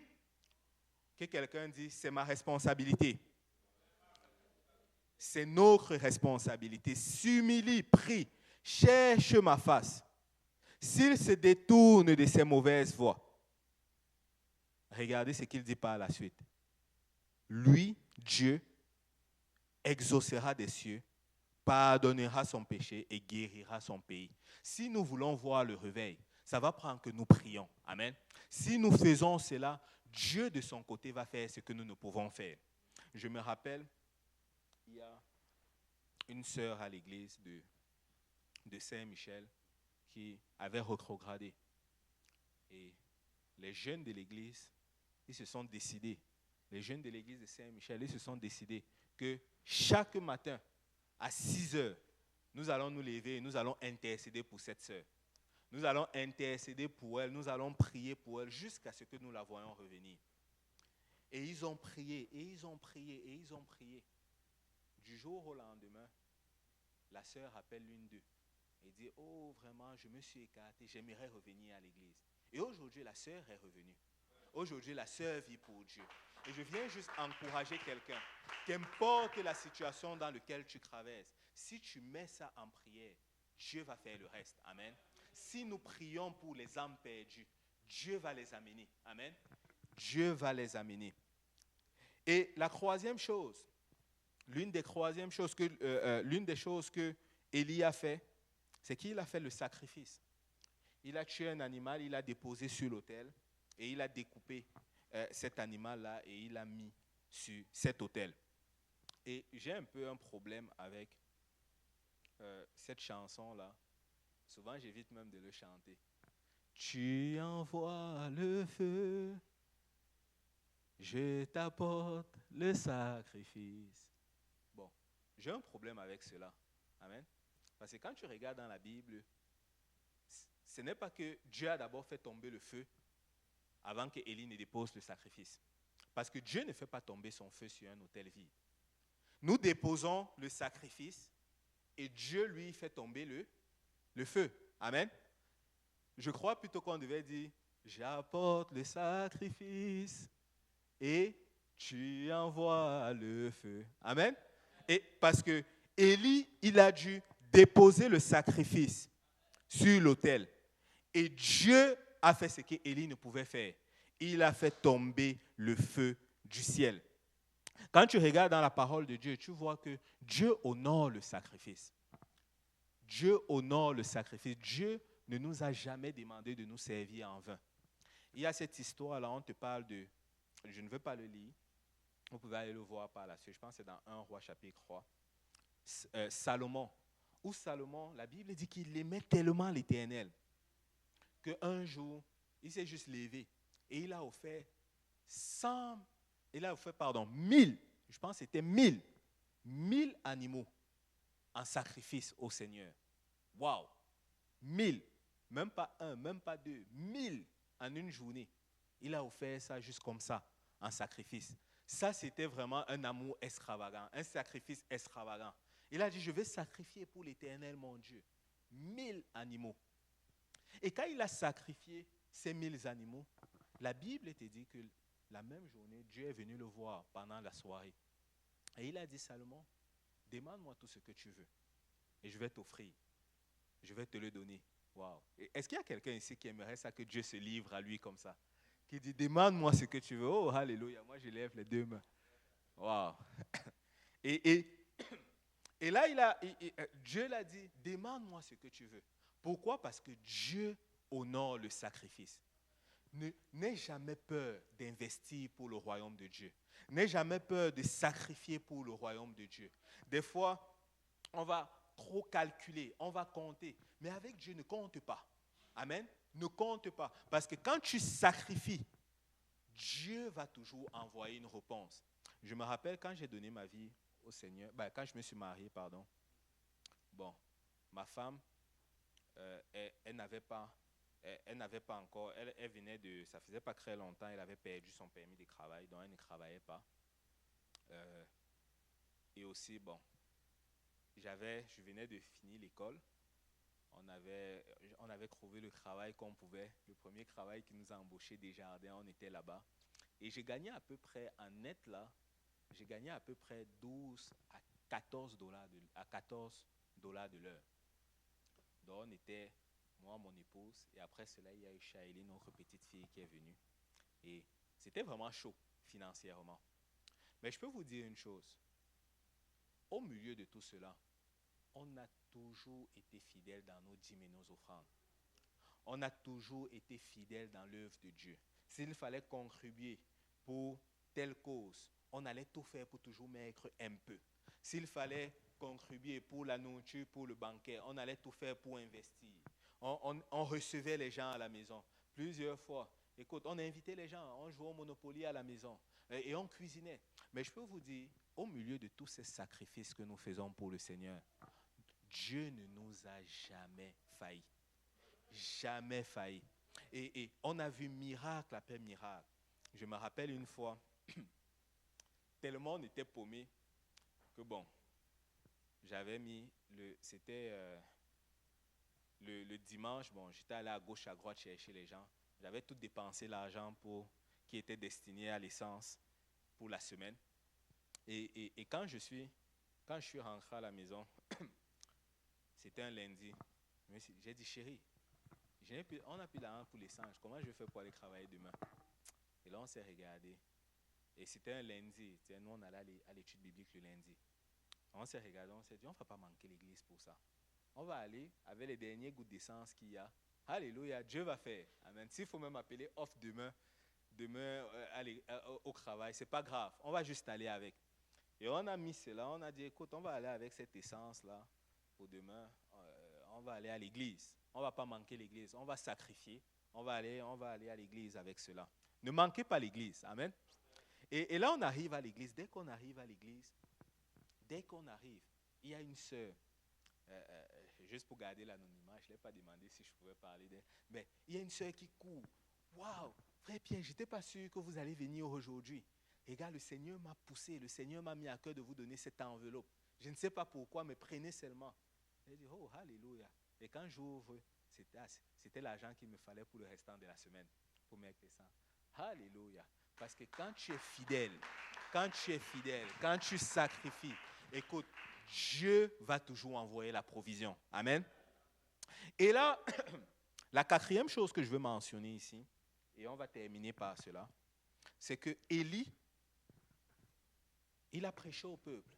que quelqu'un dise, c'est ma responsabilité. C'est notre responsabilité. S'humilie, prie, cherche ma face. S'il se détourne de ses mauvaises voies, regardez ce qu'il dit par la suite. Lui, Dieu, exaucera des cieux, pardonnera son péché et guérira son pays. Si nous voulons voir le réveil, ça va prendre que nous prions. Amen. Si nous faisons cela, Dieu de son côté va faire ce que nous ne pouvons faire. Je me rappelle, il y a une sœur à l'église de Saint-Michel qui avait rétrogradé. Et les jeunes de l'église, ils se sont décidés, les jeunes de l'église de Saint-Michel, ils se sont décidés que chaque matin, à 6 heures, nous allons nous lever et nous allons intercéder pour cette sœur. Nous allons intercéder pour elle, nous allons prier pour elle jusqu'à ce que nous la voyions revenir. Et ils ont prié, et ils ont prié, et ils ont prié. Du jour au lendemain, la sœur appelle l'une d'eux et dit, oh vraiment, je me suis écarté, j'aimerais revenir à l'église. Et aujourd'hui, la sœur est revenue. Aujourd'hui, la sœur vit pour Dieu. Et je viens juste encourager quelqu'un, qu'importe la situation dans laquelle tu traverses, si tu mets ça en prière, Dieu va faire le reste. Amen. Si nous prions pour les âmes perdues, Dieu va les amener. Amen. Dieu va les amener. Et la troisième chose, l'une des choses que Élie a fait, c'est qu'il a fait le sacrifice. Il a tué un animal, il l'a déposé sur l'autel et il a découpé cet animal-là et il l'a mis sur cet autel. Et j'ai un peu un problème avec cette chanson-là. Souvent, j'évite même de le chanter. Tu envoies le feu, je t'apporte le sacrifice. Bon, j'ai un problème avec cela. Amen. Parce que quand tu regardes dans la Bible, ce n'est pas que Dieu a d'abord fait tomber le feu avant que Élie ne dépose le sacrifice. Parce que Dieu ne fait pas tomber son feu sur un autel vide. Nous déposons le sacrifice et Dieu, lui, fait tomber le feu. Amen. Je crois plutôt qu'on devait dire, j'apporte le sacrifice et tu envoies le feu. Amen. Et parce que Élie, il a dû déposer le sacrifice sur l'autel. Et Dieu a fait ce qu'Élie ne pouvait faire. Il a fait tomber le feu du ciel. Quand tu regardes dans la parole de Dieu, tu vois que Dieu honore le sacrifice. Dieu honore le sacrifice. Dieu ne nous a jamais demandé de nous servir en vain. Il y a cette histoire-là, on te parle de, je ne veux pas le lire, vous pouvez aller le voir par la suite, je pense que c'est dans 1 Roi chapitre 3. Salomon, où Salomon, la Bible dit qu'il aimait tellement l'Éternel qu'un jour, il s'est juste levé et il a offert 1000, je pense que c'était 1000 animaux en sacrifice au Seigneur. Waouh! 1000, même pas un, même pas deux, 1000 en une journée. Il a offert ça juste comme ça, en sacrifice. Ça, c'était vraiment un amour extravagant, un sacrifice extravagant. Il a dit, je vais sacrifier pour l'Éternel, mon Dieu, 1000 animaux. Et quand il a sacrifié ces 1000 animaux, la Bible te dit que la même journée, Dieu est venu le voir pendant la soirée. Et il a dit, Salomon, demande-moi tout ce que tu veux et je vais t'offrir. Je vais te le donner. Wow. Est-ce qu'il y a quelqu'un ici qui aimerait ça, que Dieu se livre à lui comme ça? Qui dit, demande-moi ce que tu veux. Oh, alléluia, moi je lève les deux mains. Wow. Et là, Dieu l'a dit, demande-moi ce que tu veux. Pourquoi? Parce que Dieu honore le sacrifice. N'aie jamais peur d'investir pour le royaume de Dieu. N'aie jamais peur de sacrifier pour le royaume de Dieu. Des fois, on va trop calculer, on va compter. Mais avec Dieu, ne compte pas. Amen. Ne compte pas. Parce que quand tu sacrifies, Dieu va toujours envoyer une réponse. Je me rappelle quand j'ai donné ma vie au Seigneur, quand je me suis marié, bon, ma femme, elle n'avait pas, elle n'avait pas encore, elle venait de, ça faisait pas très longtemps, elle avait perdu son permis de travail, donc elle ne travaillait pas. Et aussi, bon, je venais de finir l'école. On avait trouvé le travail qu'on pouvait. Le premier travail qui nous a embauchés des jardins, on était là-bas. Et j'ai gagné à peu près, en net là, j'ai gagné à peu près 12 à 14 dollars de l'heure. Donc on était, moi, mon épouse, et après cela, il y a eu Shaili, notre petite fille qui est venue. Et c'était vraiment chaud financièrement. Mais je peux vous dire une chose. Au milieu de tout cela, on a toujours été fidèles dans nos dîmes et nos offrandes. On a toujours été fidèles dans l'œuvre de Dieu. S'il fallait contribuer pour telle cause, on allait tout faire pour toujours mettre un peu. S'il fallait contribuer pour la nourriture, pour le banquet, on allait tout faire pour investir. On recevait les gens à la maison plusieurs fois. Écoute, on invitait les gens, on jouait au Monopoly à la maison et on cuisinait. Mais je peux vous dire, au milieu de tous ces sacrifices que nous faisons pour le Seigneur, Dieu ne nous a jamais failli. Jamais failli. Et on a vu miracle après miracle. Je me rappelle une fois, tellement on était paumé que bon, j'avais mis, c'était le dimanche, bon, j'étais allé à gauche, à droite chercher les gens. J'avais tout dépensé l'argent qui était destiné à l'essence pour la semaine. Et quand je suis rentré à la maison, c'était un lundi, j'ai dit, chérie, on n'a plus d'argent pour l'essence, comment je vais faire pour aller travailler demain? Et là, on s'est regardé. Et c'était un lundi, nous on allait à l'étude biblique le lundi. On s'est regardé, on s'est dit, on ne va pas manquer l'église pour ça. On va aller avec les derniers gouttes d'essence qu'il y a. Alléluia, Dieu va faire. Amen. S'il faut même appeler off demain au travail, c'est pas grave. On va juste aller avec. Et on a mis cela, on a dit, écoute, on va aller avec cette essence-là pour demain. On va aller à l'église. On ne va pas manquer l'église. On va sacrifier. On va aller à l'église avec cela. Ne manquez pas l'église. Amen. Et là, on arrive à l'église. Dès qu'on arrive, il y a une sœur. Juste pour garder l'anonymat, je ne l'ai pas demandé si je pouvais parler d'elle. Mais il y a une sœur qui court. Waouh, frère Pierre, je n'étais pas sûr que vous allez venir aujourd'hui. Regarde, le Seigneur m'a poussé, le Seigneur m'a mis à cœur de vous donner cette enveloppe. Je ne sais pas pourquoi, mais prenez seulement. J'ai dit, oh, alléluia. Et quand j'ouvre, c'était l'argent qu'il me fallait pour le restant de la semaine, pour mettre ça. Alléluia. Parce que quand tu es fidèle, quand tu sacrifies, écoute, Dieu va toujours envoyer la provision. Amen. Et là, la quatrième chose que je veux mentionner ici, et on va terminer par cela, c'est que Élie, il a prêché au peuple.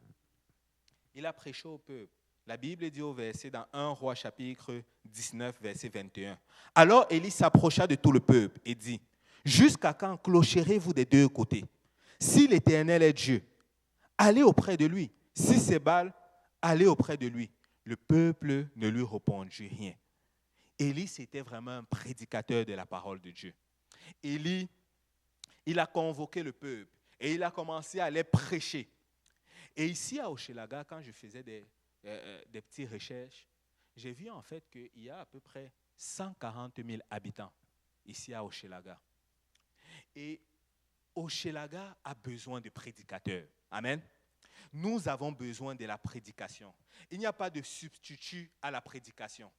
La Bible dit au verset dans 1 Roi chapitre 19, verset 21. Alors Élie s'approcha de tout le peuple et dit, jusqu'à quand clocherez-vous des deux côtés? Si l'Éternel est Dieu, allez auprès de lui. Si c'est Baal, allez auprès de lui. Le peuple ne lui répondit rien. Élie, c'était vraiment un prédicateur de la parole de Dieu. Élie, il a convoqué le peuple et il a commencé à les prêcher. Et ici à Hochelaga, quand je faisais des petites recherches, j'ai vu en fait qu'il y a à peu près 140 000 habitants ici à Hochelaga. Et Hochelaga a besoin de prédicateurs. Amen. Nous avons besoin de la prédication. Il n'y a pas de substitut à la prédication.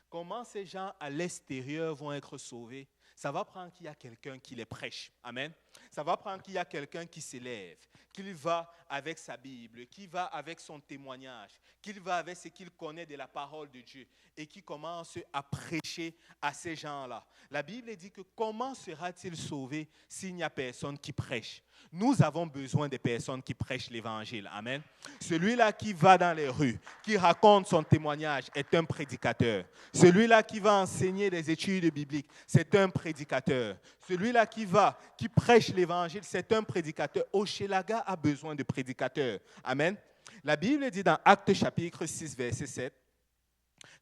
Comment ces gens à l'extérieur vont être sauvés? Ça va prendre qu'il y a quelqu'un qui les prêche. Amen. Ça va prendre qu'il y a quelqu'un qui s'élève, qu'il va avec sa Bible, qui va avec son témoignage, qu'il va avec ce qu'il connaît de la parole de Dieu et qui commence à prêcher à ces gens-là. La Bible dit que comment sera-t-il sauvé s'il n'y a personne qui prêche? Nous avons besoin de personnes qui prêchent l'évangile. Amen. Celui-là qui va dans les rues, qui raconte son témoignage est un prédicateur. Celui-là qui va enseigner des études bibliques, c'est un prédicateur. Celui-là qui prêche l'évangile, c'est un prédicateur. Hochelaga a besoin de prédicateurs. Amen. La Bible dit dans Actes chapitre 6, verset 7,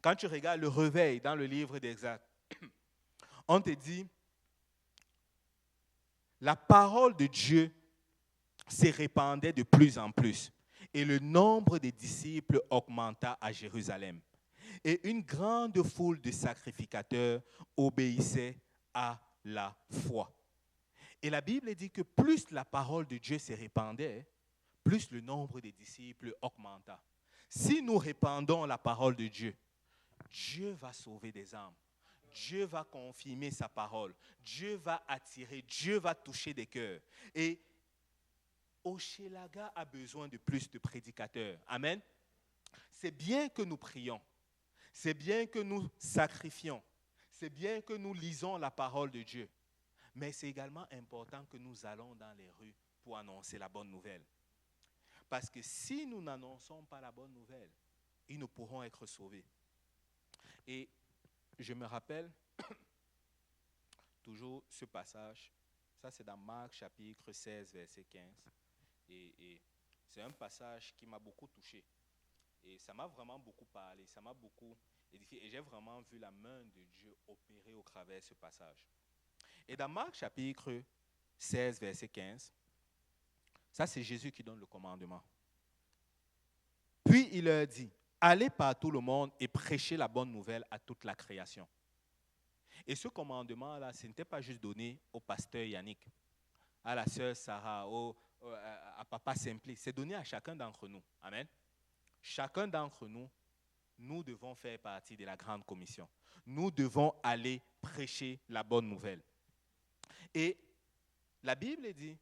quand tu regardes le réveil dans le livre d'Exode, on te dit, la parole de Dieu se répandait de plus en plus et le nombre des disciples augmenta à Jérusalem. Et une grande foule de sacrificateurs obéissait à la foi. Et la Bible dit que plus la parole de Dieu se répandait, plus le nombre des disciples augmenta. Si nous répandons la parole de Dieu, Dieu va sauver des âmes. Dieu va confirmer sa parole. Dieu va attirer, Dieu va toucher des cœurs. Et Hochelaga a besoin de plus de prédicateurs. Amen. C'est bien que nous prions. C'est bien que nous sacrifions. C'est bien que nous lisons la parole de Dieu. Mais c'est également important que nous allons dans les rues pour annoncer la bonne nouvelle. Parce que si nous n'annonçons pas la bonne nouvelle, ils ne pourront être sauvés. Et je me rappelle toujours ce passage. Ça, c'est dans Marc chapitre 16, verset 15. Et c'est un passage qui m'a beaucoup touché. Et ça m'a vraiment beaucoup parlé, ça m'a beaucoup édifié. Et j'ai vraiment vu la main de Dieu opérer au travers de ce passage. Et dans Marc chapitre 16, verset 15, ça c'est Jésus qui donne le commandement. Puis il leur dit, allez par tout le monde et prêchez la bonne nouvelle à toute la création. Et ce commandement-là, ce n'était pas juste donné au pasteur Yannick, à la sœur Sarah, à papa Simplice. C'est donné à chacun d'entre nous. Amen. Chacun d'entre nous, nous devons faire partie de la grande commission. Nous devons aller prêcher la bonne nouvelle. Et la Bible dit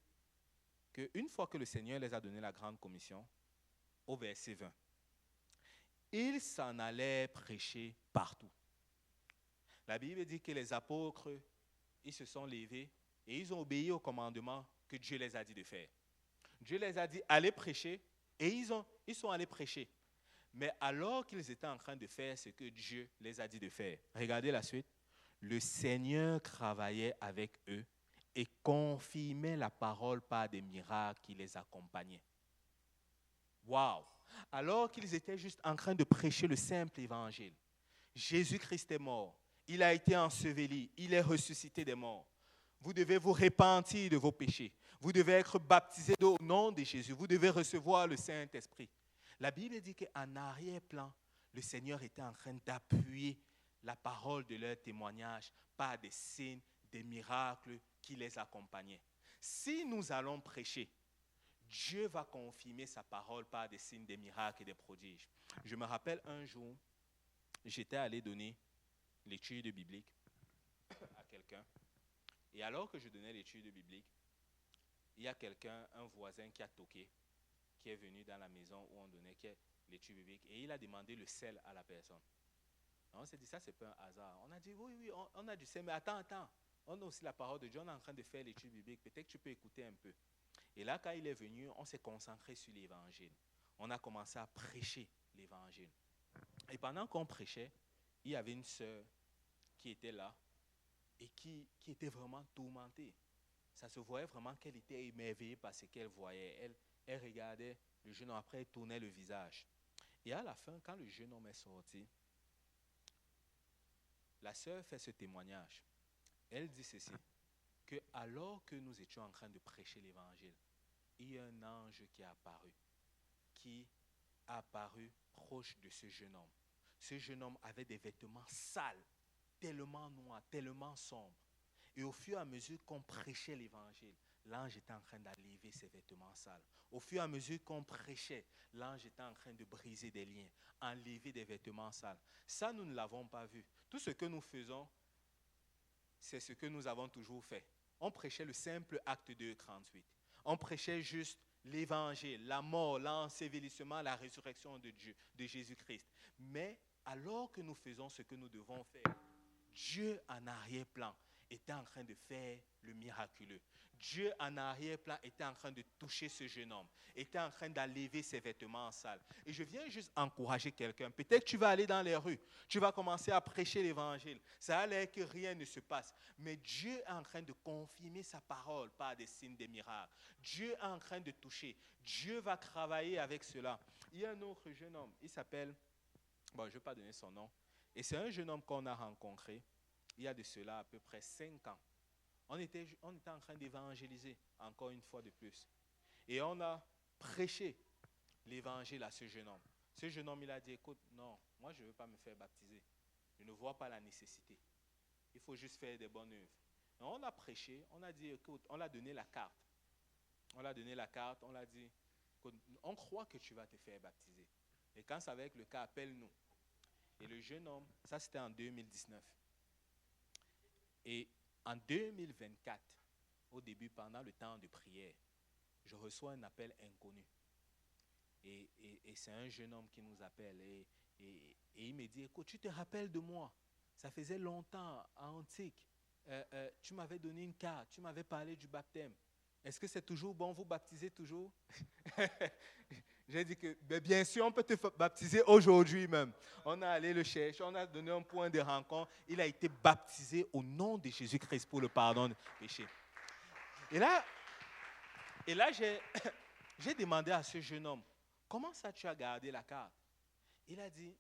qu'une fois que le Seigneur les a donné la grande commission, au verset 20, ils s'en allaient prêcher partout. La Bible dit que les apôtres, ils se sont levés et ils ont obéi au commandement que Dieu les a dit de faire. Dieu les a dit, allez prêcher, et ils sont allés prêcher. Mais alors qu'ils étaient en train de faire ce que Dieu les a dit de faire, regardez la suite, le Seigneur travaillait avec eux et confirmait la parole par des miracles qui les accompagnaient. Waouh! Alors qu'ils étaient juste en train de prêcher le simple évangile, Jésus-Christ est mort, il a été enseveli, il est ressuscité des morts. Vous devez vous repentir de vos péchés. Vous devez être baptisés au nom de Jésus. Vous devez recevoir le Saint-Esprit. La Bible dit qu'en arrière-plan, le Seigneur était en train d'appuyer la parole de leur témoignage par des signes, des miracles qui les accompagnaient. Si nous allons prêcher, Dieu va confirmer sa parole par des signes, des miracles et des prodiges. Je me rappelle un jour, j'étais allé donner l'étude biblique à quelqu'un. Et alors que je donnais l'étude biblique, il y a quelqu'un, un voisin qui a toqué, qui est venu dans la maison où on donnait l'étude biblique, et il a demandé le sel à la personne. On s'est dit, ça, c'est pas un hasard. On a dit, oui, on a du sel, mais attends, on a aussi la parole de Dieu, on est en train de faire l'étude biblique, peut-être que tu peux écouter un peu. Et là, quand il est venu, on s'est concentré sur l'évangile. On a commencé à prêcher l'évangile. Et pendant qu'on prêchait, il y avait une sœur qui était là, et qui était vraiment tourmentée. Ça se voyait vraiment qu'elle était émerveillée par ce qu'elle voyait. Elle regardait le jeune homme, après elle tournait le visage. Et à la fin, quand le jeune homme est sorti, la sœur fait ce témoignage. Elle dit ceci, que alors que nous étions en train de prêcher l'évangile, il y a un ange qui est apparu proche de ce jeune homme. Ce jeune homme avait des vêtements sales, tellement noirs, tellement sombres. Et au fur et à mesure qu'on prêchait l'évangile, l'ange était en train d'enlever ses vêtements sales. Au fur et à mesure qu'on prêchait, l'ange était en train de briser des liens, enlever des vêtements sales. Ça, nous ne l'avons pas vu. Tout ce que nous faisons, c'est ce que nous avons toujours fait. On prêchait le simple acte 2:38. On prêchait juste l'évangile, la mort, l'ensevelissement, la résurrection de Dieu, de Jésus-Christ. Mais alors que nous faisons ce que nous devons faire, Dieu en arrière-plan était en train de faire le miraculeux. Dieu en arrière-plan était en train de toucher ce jeune homme, était en train d'enlever ses vêtements sales. Et je viens juste encourager quelqu'un. Peut-être que tu vas aller dans les rues, tu vas commencer à prêcher l'évangile. Ça a l'air que rien ne se passe. Mais Dieu est en train de confirmer sa parole par des signes, des miracles. Dieu est en train de toucher. Dieu va travailler avec cela. Il y a un autre jeune homme, il s'appelle, je ne vais pas donner son nom, et c'est un jeune homme qu'on a rencontré il y a de cela à peu près 5 ans. On était en train d'évangéliser, encore une fois de plus. Et on a prêché l'évangile à ce jeune homme. Ce jeune homme, il a dit, écoute, non, moi je ne veux pas me faire baptiser. Je ne vois pas la nécessité. Il faut juste faire des bonnes œuvres. Et on a prêché, on a dit, écoute, on l'a donné la carte. On l'a donné la carte, on l'a dit, écoute, on croit que tu vas te faire baptiser. Et quand ça va être le cas, appelle-nous. Et le jeune homme, ça c'était en 2019. Et en 2024, au début, pendant le temps de prière, je reçois un appel inconnu. Et c'est un jeune homme qui nous appelle. Et il me dit, écoute, tu te rappelles de moi? Ça faisait longtemps, à Antique. Tu m'avais donné une carte, tu m'avais parlé du baptême. Est-ce que c'est toujours bon, vous baptisez toujours? J'ai dit que bien sûr, on peut te baptiser aujourd'hui même. On a allé le chercher, on a donné un point de rencontre. Il a été baptisé au nom de Jésus-Christ pour le pardon des péchés. Et là j'ai demandé à ce jeune homme, comment ça tu as gardé la carte? Il a dit,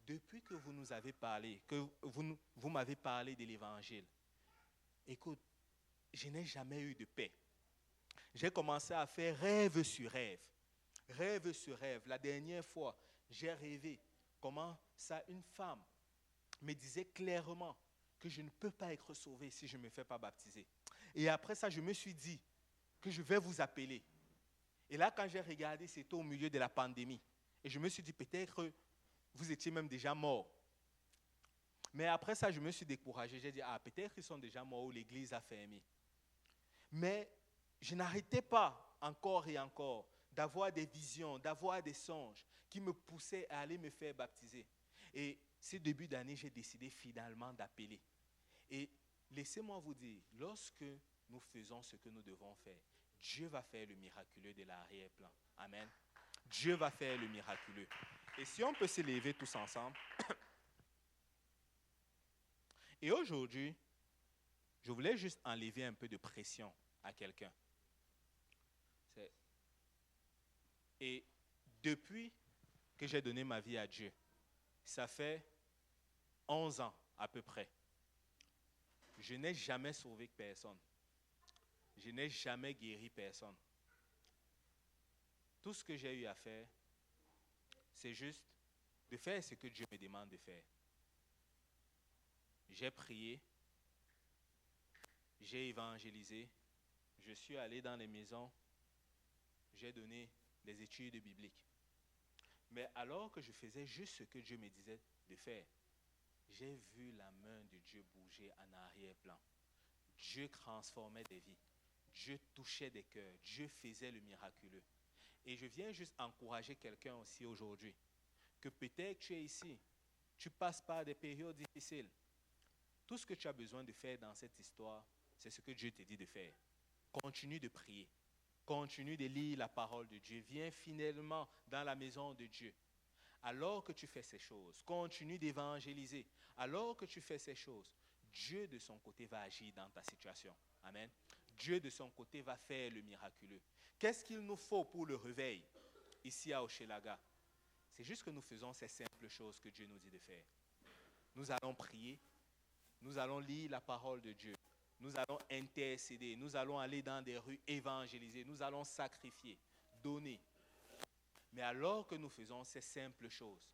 depuis que vous nous avez parlé, que vous m'avez parlé de l'évangile, écoute, je n'ai jamais eu de paix. J'ai commencé à faire rêve sur rêve. Rêve sur rêve. La dernière fois, j'ai rêvé comment ça, une femme me disait clairement que je ne peux pas être sauvé si je ne me fais pas baptiser. Et après ça, je me suis dit que je vais vous appeler. Et là, quand j'ai regardé, c'était au milieu de la pandémie. Et je me suis dit, peut-être vous étiez même déjà mort. Mais après ça, je me suis découragé. J'ai dit, peut-être qu'ils sont déjà morts ou l'église a fermé. Mais je n'arrêtais pas encore et encore d'avoir des visions, d'avoir des songes qui me poussaient à aller me faire baptiser. Et ce début d'année, j'ai décidé finalement d'appeler. Et laissez-moi vous dire, lorsque nous faisons ce que nous devons faire, Dieu va faire le miraculeux de l'arrière-plan. Amen. Dieu va faire le miraculeux. Et si on peut se lever tous ensemble. Et aujourd'hui, je voulais juste enlever un peu de pression à quelqu'un. Et depuis que j'ai donné ma vie à Dieu, ça fait 11 ans à peu près. Je n'ai jamais sauvé personne. Je n'ai jamais guéri personne. Tout ce que j'ai eu à faire, c'est juste de faire ce que Dieu me demande de faire. J'ai prié, j'ai évangélisé, je suis allé dans les maisons, j'ai donné des études bibliques. Mais alors que je faisais juste ce que Dieu me disait de faire, j'ai vu la main de Dieu bouger en arrière-plan. Dieu transformait des vies. Dieu touchait des cœurs. Dieu faisait le miraculeux. Et je viens juste encourager quelqu'un aussi aujourd'hui, que peut-être tu es ici, tu passes par des périodes difficiles. Tout ce que tu as besoin de faire dans cette histoire, c'est ce que Dieu te dit de faire. Continue de prier. Continue de lire la parole de Dieu. Viens finalement dans la maison de Dieu. Alors que tu fais ces choses, continue d'évangéliser. Alors que tu fais ces choses, Dieu de son côté va agir dans ta situation. Amen. Dieu de son côté va faire le miraculeux. Qu'est-ce qu'il nous faut pour le réveil ici à Hochelaga? C'est juste que nous faisons ces simples choses que Dieu nous dit de faire. Nous allons prier, nous allons lire la parole de Dieu. Nous allons intercéder, nous allons aller dans des rues évangéliser, nous allons sacrifier, donner. Mais alors que nous faisons ces simples choses,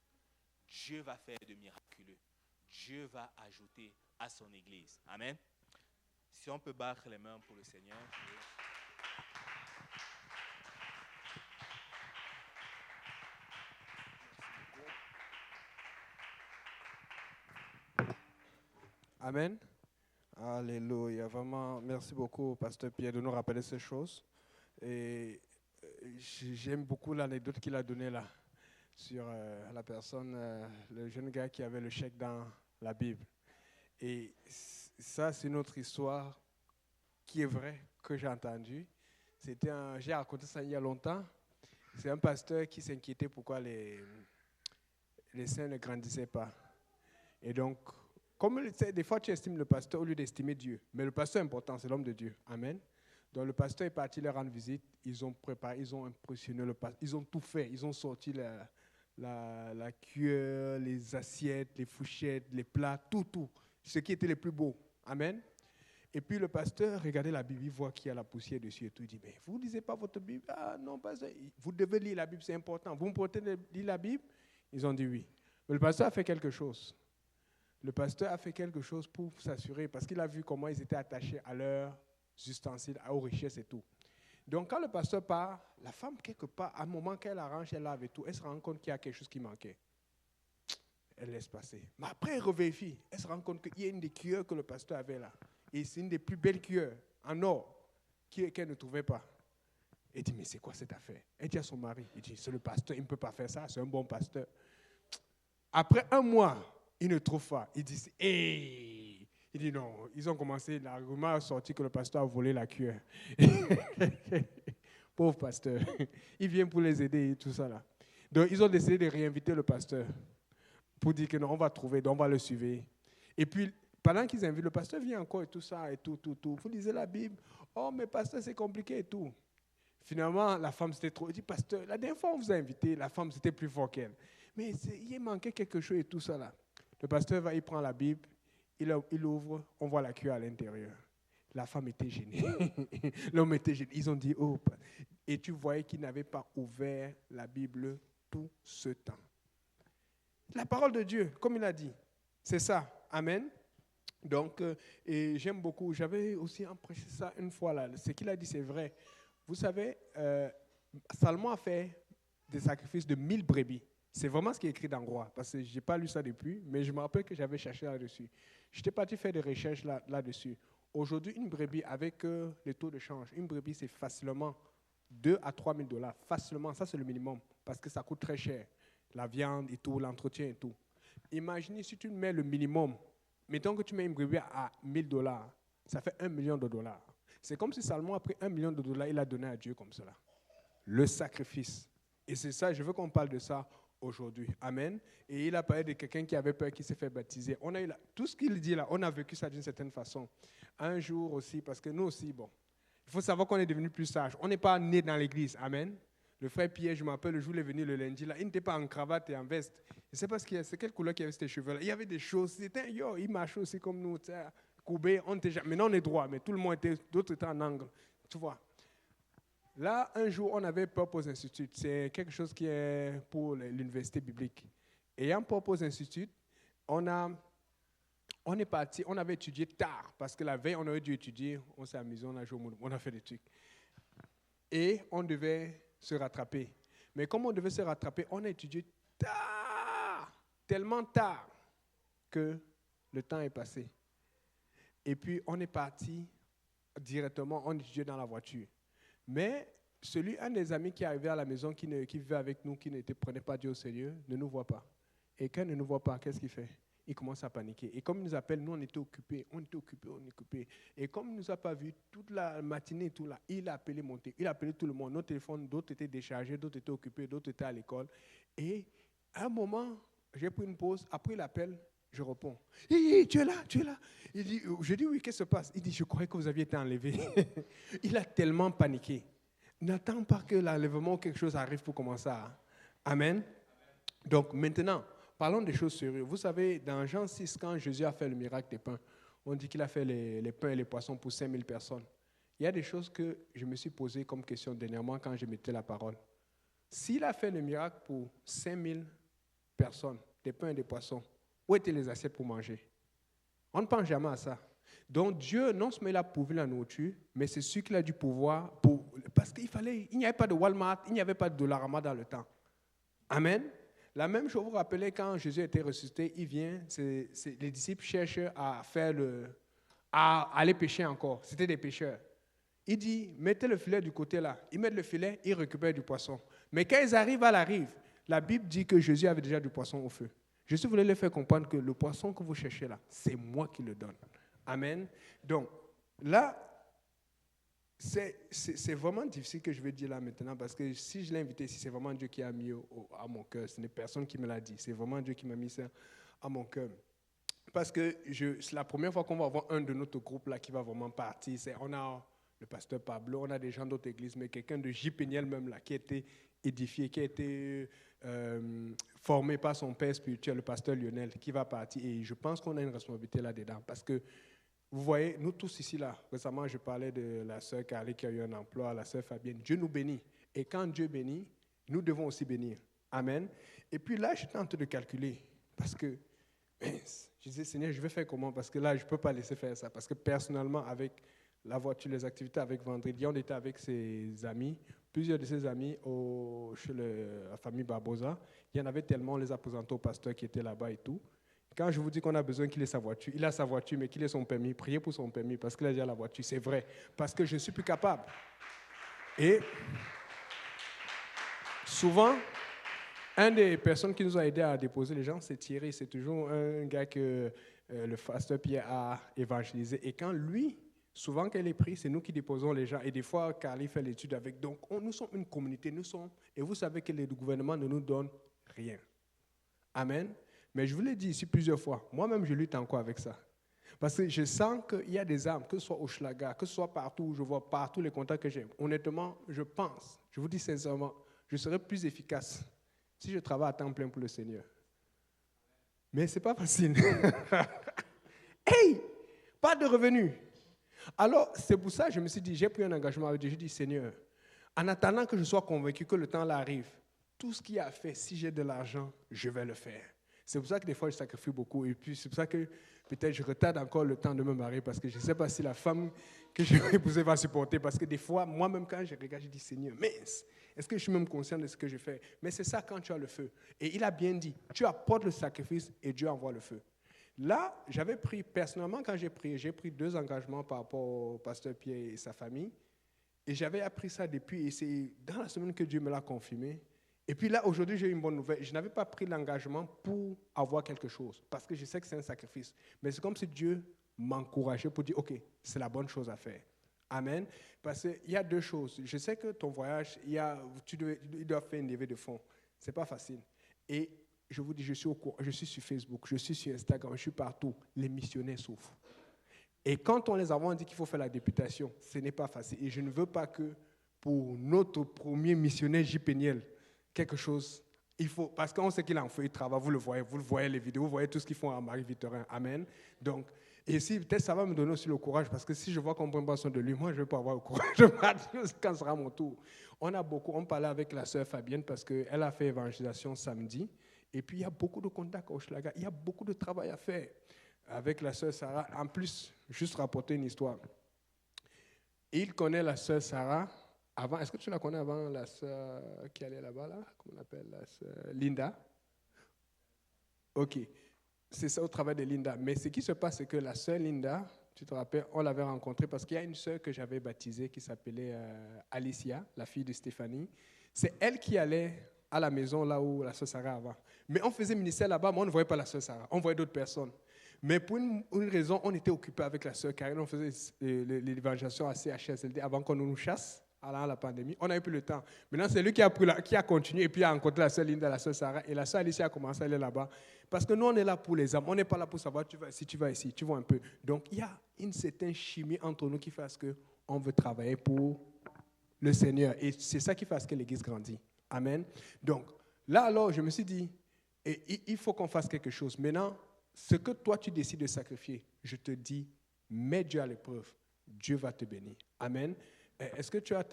Dieu va faire de miraculeux. Dieu va ajouter à son Église. Amen. Si on peut battre les mains pour le Seigneur. Amen. Alléluia. Vraiment, merci beaucoup, Pasteur Pierre, de nous rappeler ces choses. Et j'aime beaucoup l'anecdote qu'il a donnée là, sur la personne, le jeune gars qui avait le chèque dans la Bible. Et ça, c'est une autre histoire qui est vraie, que j'ai entendue. J'ai raconté ça il y a longtemps. C'est un pasteur qui s'inquiétait pourquoi les saints ne grandissaient pas. Et donc, comme des fois tu estimes le pasteur au lieu d'estimer Dieu. Mais le pasteur est important, c'est l'homme de Dieu. Amen. Donc le pasteur est parti leur rendre visite. Ils ont préparé, ils ont impressionné le pasteur. Ils ont tout fait. Ils ont sorti la cuillère, les assiettes, les fourchettes, les plats, tout. Ce qui était le plus beau. Amen. Et puis le pasteur regardait la Bible, il voit qu'il y a la poussière dessus et tout. Il dit, mais vous ne lisez pas votre Bible? Ah non, pasteur, vous devez lire la Bible, c'est important. Vous me portez de lire la Bible? Ils ont dit oui. Mais le pasteur a fait quelque chose. Le pasteur a fait quelque chose pour s'assurer, parce qu'il a vu comment ils étaient attachés à leurs ustensiles, aux richesses et tout. Donc quand le pasteur part, la femme, quelque part, à un moment qu'elle arrange, elle lave et tout, elle se rend compte qu'il y a quelque chose qui manquait. Elle laisse passer. Mais après, elle revérifie. Elle se rend compte qu'il y a une des cuillères que le pasteur avait là. Et c'est une des plus belles cuillères en or qu'elle ne trouvait pas. Elle dit, mais c'est quoi cette affaire? Elle dit à son mari, il dit, c'est le pasteur, il ne peut pas faire ça, c'est un bon pasteur. Après un mois, il ne trouve pas. Il dit, hey! Il dit non, ils ont commencé, l'argument a sorti que le pasteur a volé la cuillère. Pauvre pasteur. Il vient pour les aider et tout ça là. Donc ils ont décidé de réinviter le pasteur pour dire que non, on va trouver, donc on va le suivre. Et puis, pendant qu'ils invitent, le pasteur vient encore et tout ça, et tout. Vous lisez la Bible. Oh, mais pasteur, c'est compliqué et tout. Finalement, la femme, c'était trop. Il dit, pasteur, la dernière fois, on vous a invité, la femme, c'était plus fort qu'elle. Mais il manquait quelque chose et tout ça là. Le pasteur va, il prend la Bible, il ouvre, on voit la cuillère à l'intérieur. La femme était gênée. L'homme était gêné. Ils ont dit, oh. Et tu voyais qu'il n'avait pas ouvert la Bible tout ce temps. La parole de Dieu, comme il a dit, c'est ça. Amen. Donc, et j'aime beaucoup. J'avais aussi prêché ça une fois là. Ce qu'il a dit, c'est vrai. Vous savez, Salomon a fait des sacrifices de 1000 brebis. C'est vraiment ce qui est écrit dans Roi, parce que je n'ai pas lu ça depuis, mais je me rappelle que j'avais cherché là-dessus. J'étais parti faire des recherches là-dessus. Aujourd'hui, une brebis avec les taux de change, une brebis, c'est facilement 2 à 3 000 $. Facilement, ça c'est le minimum, parce que ça coûte très cher. La viande et tout, l'entretien et tout. Imaginez si tu mets le minimum, mettons que tu mets une brebis à 1 000 $, ça fait $1 million. C'est comme si Salomon a pris $1 million, il a donné à Dieu comme cela. Le sacrifice. Et c'est ça, je veux qu'on parle de ça aujourd'hui. Amen. Et il a parlé de quelqu'un qui avait peur, qui s'est fait baptiser. On a eu tout ce qu'il dit là, on a vécu ça d'une certaine façon. Un jour aussi, parce que nous aussi, bon, il faut savoir qu'on est devenu plus sage. On n'est pas né dans l'église. Amen. Le frère Pierre, je m'appelle, le jour où il est venu le lundi, là, il n'était pas en cravate et en veste. Je ne sais pas c'est quelle couleur qu'il avait ses cheveux là. Il y avait des choses. C'était il marchait aussi comme nous, courbé. Maintenant on est droit, mais tout le monde était, d'autres étaient en angle. Tu vois. Là, un jour, on avait Purpose Institute. C'est quelque chose qui est pour l'université biblique. Et en Purpose Institute, on est parti, on avait étudié tard, parce que la veille, on aurait dû étudier, on s'est amusé, on a joué au monde, on a fait des trucs. Et on devait se rattraper. Mais comme on devait se rattraper, on a étudié tard, tellement tard, que le temps est passé. Et puis, on est parti directement, on étudiait dans la voiture. Mais un des amis qui est arrivé à la maison, qui vivait avec nous, qui ne prenait pas Dieu au sérieux, ne nous voit pas. Et quand il ne nous voit pas, qu'est-ce qu'il fait? Il commence à paniquer. Et comme il nous appelle, nous on était occupés. Et comme il ne nous a pas vus toute la matinée, tout là, il a appelé tout le monde. Nos téléphones, d'autres étaient déchargés, d'autres étaient occupés, d'autres étaient à l'école. Et à un moment, j'ai pris une pause. Après l'appel, je réponds. Hey, tu es là? Je dis oui, qu'est-ce qui se passe? Il dit, je croyais que vous aviez été enlevé. Il a tellement paniqué. N'attends pas que l'enlèvement ou quelque chose arrive pour commencer à... Amen. Donc maintenant, parlons des choses sérieuses. Vous savez, dans Jean 6, quand Jésus a fait le miracle des pains, on dit qu'il a fait les pains et les poissons pour 5000 personnes. Il y a des choses que je me suis posées comme question dernièrement quand je mettais la parole. S'il a fait le miracle pour 5000 personnes, des pains et des poissons, où étaient les assiettes pour manger? On ne pense jamais à ça. Donc Dieu, non seulement il a pourvu la nourriture, mais c'est sûr qu'il a du pouvoir parce qu'il n'y avait pas de Walmart, il n'y avait pas de Dollarama dans le temps. Amen. La même chose, vous vous rappelez, quand Jésus était ressuscité, il vient, les disciples cherchent à aller pêcher encore. C'était des pêcheurs. Il dit, mettez le filet du côté là. Ils mettent le filet, ils récupèrent du poisson. Mais quand ils arrivent à la rive, la Bible dit que Jésus avait déjà du poisson au feu. Jésus voulait leur faire comprendre que le poisson que vous cherchez là, c'est moi qui le donne. Amen. Donc, là, c'est vraiment difficile que je vais dire là maintenant, parce que si je l'ai invité ici, c'est vraiment Dieu qui a mis à mon cœur. Ce n'est personne qui me l'a dit. C'est vraiment Dieu qui m'a mis ça à mon cœur. Parce que c'est la première fois qu'on va avoir un de notre groupe là qui va vraiment partir. On a le pasteur Pablo, on a des gens d'autres églises, mais quelqu'un de J. Péniel même là, qui a été édifié, qui a été formé par son père spirituel, le pasteur Lionel, qui va partir. Et je pense qu'on a une responsabilité là-dedans. Parce que Vous voyez, nous tous ici, là, récemment, je parlais de la sœur Carly qui a eu un emploi, la sœur Fabienne. Dieu nous bénit. Et quand Dieu bénit, nous devons aussi bénir. Amen. Et puis là, j'étais en train de calculer. Parce que, je disais, Seigneur, je vais faire comment? Parce que là, je ne peux pas laisser faire ça. Parce que personnellement, avec la voiture, les activités avec Vendredi, on était avec ses amis, plusieurs de ses amis chez la famille Barbosa. Il y en avait tellement, on les a présentés au pasteur qui était là-bas et tout. Quand je vous dis qu'on a besoin qu'il ait sa voiture, il a sa voiture, mais qu'il ait son permis. Priez pour son permis parce qu'il a déjà la voiture. C'est vrai. Parce que je ne suis plus capable. Et souvent, une des personnes qui nous a aidés à déposer les gens, c'est Thierry. C'est toujours un gars que le pasteur Pierre a évangélisé. Et quand lui, souvent quand il est pris, c'est nous qui déposons les gens. Et des fois, Carly fait l'étude avec. Donc, nous sommes une communauté. Et vous savez que le gouvernement ne nous donne rien. Amen. Mais je vous l'ai dit ici plusieurs fois, moi-même je lutte encore avec ça. Parce que je sens qu'il y a des armes, que ce soit au Schlaga, que ce soit partout où je vois, partout les contacts que j'ai. Honnêtement, je pense, je vous dis sincèrement, je serais plus efficace si je travaille à temps plein pour le Seigneur. Mais ce n'est pas facile. Hey! Pas de revenus. Alors, c'est pour ça que je me suis dit, j'ai pris un engagement avec Dieu. Je dis, Seigneur, en attendant que je sois convaincu que le temps là arrive, tout ce qu'il y a à faire, si j'ai de l'argent, je vais le faire. C'est pour ça que des fois, je sacrifie beaucoup. Et puis, c'est pour ça que peut-être je retarde encore le temps de me marier parce que je ne sais pas si la femme que je vais épouser va supporter. Parce que des fois, moi-même, quand je regarde, je dis, Seigneur, mince, est-ce que je suis même conscient de ce que je fais? Mais c'est ça quand tu as le feu. Et il a bien dit, tu apportes le sacrifice et Dieu envoie le feu. Là, j'avais pris, personnellement, quand j'ai pris 2 engagements par rapport au pasteur Pierre et sa famille. Et j'avais appris ça depuis, et c'est dans la semaine que Dieu me l'a confirmé. Et puis là, aujourd'hui, j'ai une bonne nouvelle. Je n'avais pas pris l'engagement pour avoir quelque chose, parce que je sais que c'est un sacrifice. Mais c'est comme si Dieu m'encourageait pour dire, OK, c'est la bonne chose à faire. Amen. Parce qu'il y a 2 choses. Je sais que ton voyage, il doit faire une levée de fonds. Ce n'est pas facile. Et je vous dis, je suis sur Facebook, je suis sur Instagram, je suis partout. Les missionnaires souffrent. Et quand on les a, on dit qu'il faut faire la députation, ce n'est pas facile. Et je ne veux pas que pour notre premier missionnaire J. Péniel, quelque chose, il faut, parce qu'on sait qu'il a un feu, il travaille, vous le voyez les vidéos, vous voyez tout ce qu'ils font à Marie-Victorin. Amen. Donc, et si peut-être ça va me donner aussi le courage, parce que si je vois qu'on prend pas soin de lui, moi je ne vais pas avoir le courage de partir quand sera mon tour. On parlait avec la sœur Fabienne parce qu'elle a fait évangélisation samedi, et puis il y a beaucoup de contacts au Schlaga, il y a beaucoup de travail à faire. Avec la sœur Sarah, en plus, juste rapporter une histoire. Il connaît la sœur Sarah. Avant, est-ce que tu la connais avant la sœur qui allait là-bas, là? Comment on appelle la sœur Linda? Ok. C'est ça au travail de Linda. Mais ce qui se passe, c'est que la sœur Linda, tu te rappelles, on l'avait rencontrée parce qu'il y a une sœur que j'avais baptisée qui s'appelait Alicia, la fille de Stéphanie. C'est elle qui allait à la maison là où la sœur Sarah avant. Mais on faisait ministère là-bas, mais on ne voyait pas la sœur Sarah. On voyait d'autres personnes. Mais pour une raison, on était occupé avec la sœur Karine. On faisait l'évangélisation à CHSLD avant qu'on nous chasse. À la pandémie, on n'a eu plus le temps. Maintenant, c'est lui qui a continué et puis a rencontré la sœur Linda, la sœur Sarah, et la sœur Alicia a commencé à aller là-bas. Parce que nous, on est là pour les âmes. On n'est pas là pour savoir tu vas ici, tu vois un peu. Donc, il y a une certaine chimie entre nous qui fait qu'on veut travailler pour le Seigneur. Et c'est ça qui fait que l'Église grandit. Amen. Donc, là, alors, je me suis dit, il faut qu'on fasse quelque chose. Maintenant, ce que toi, tu décides de sacrifier, je te dis, mets Dieu à l'épreuve. Dieu va te bénir. Amen. Est-ce que tu as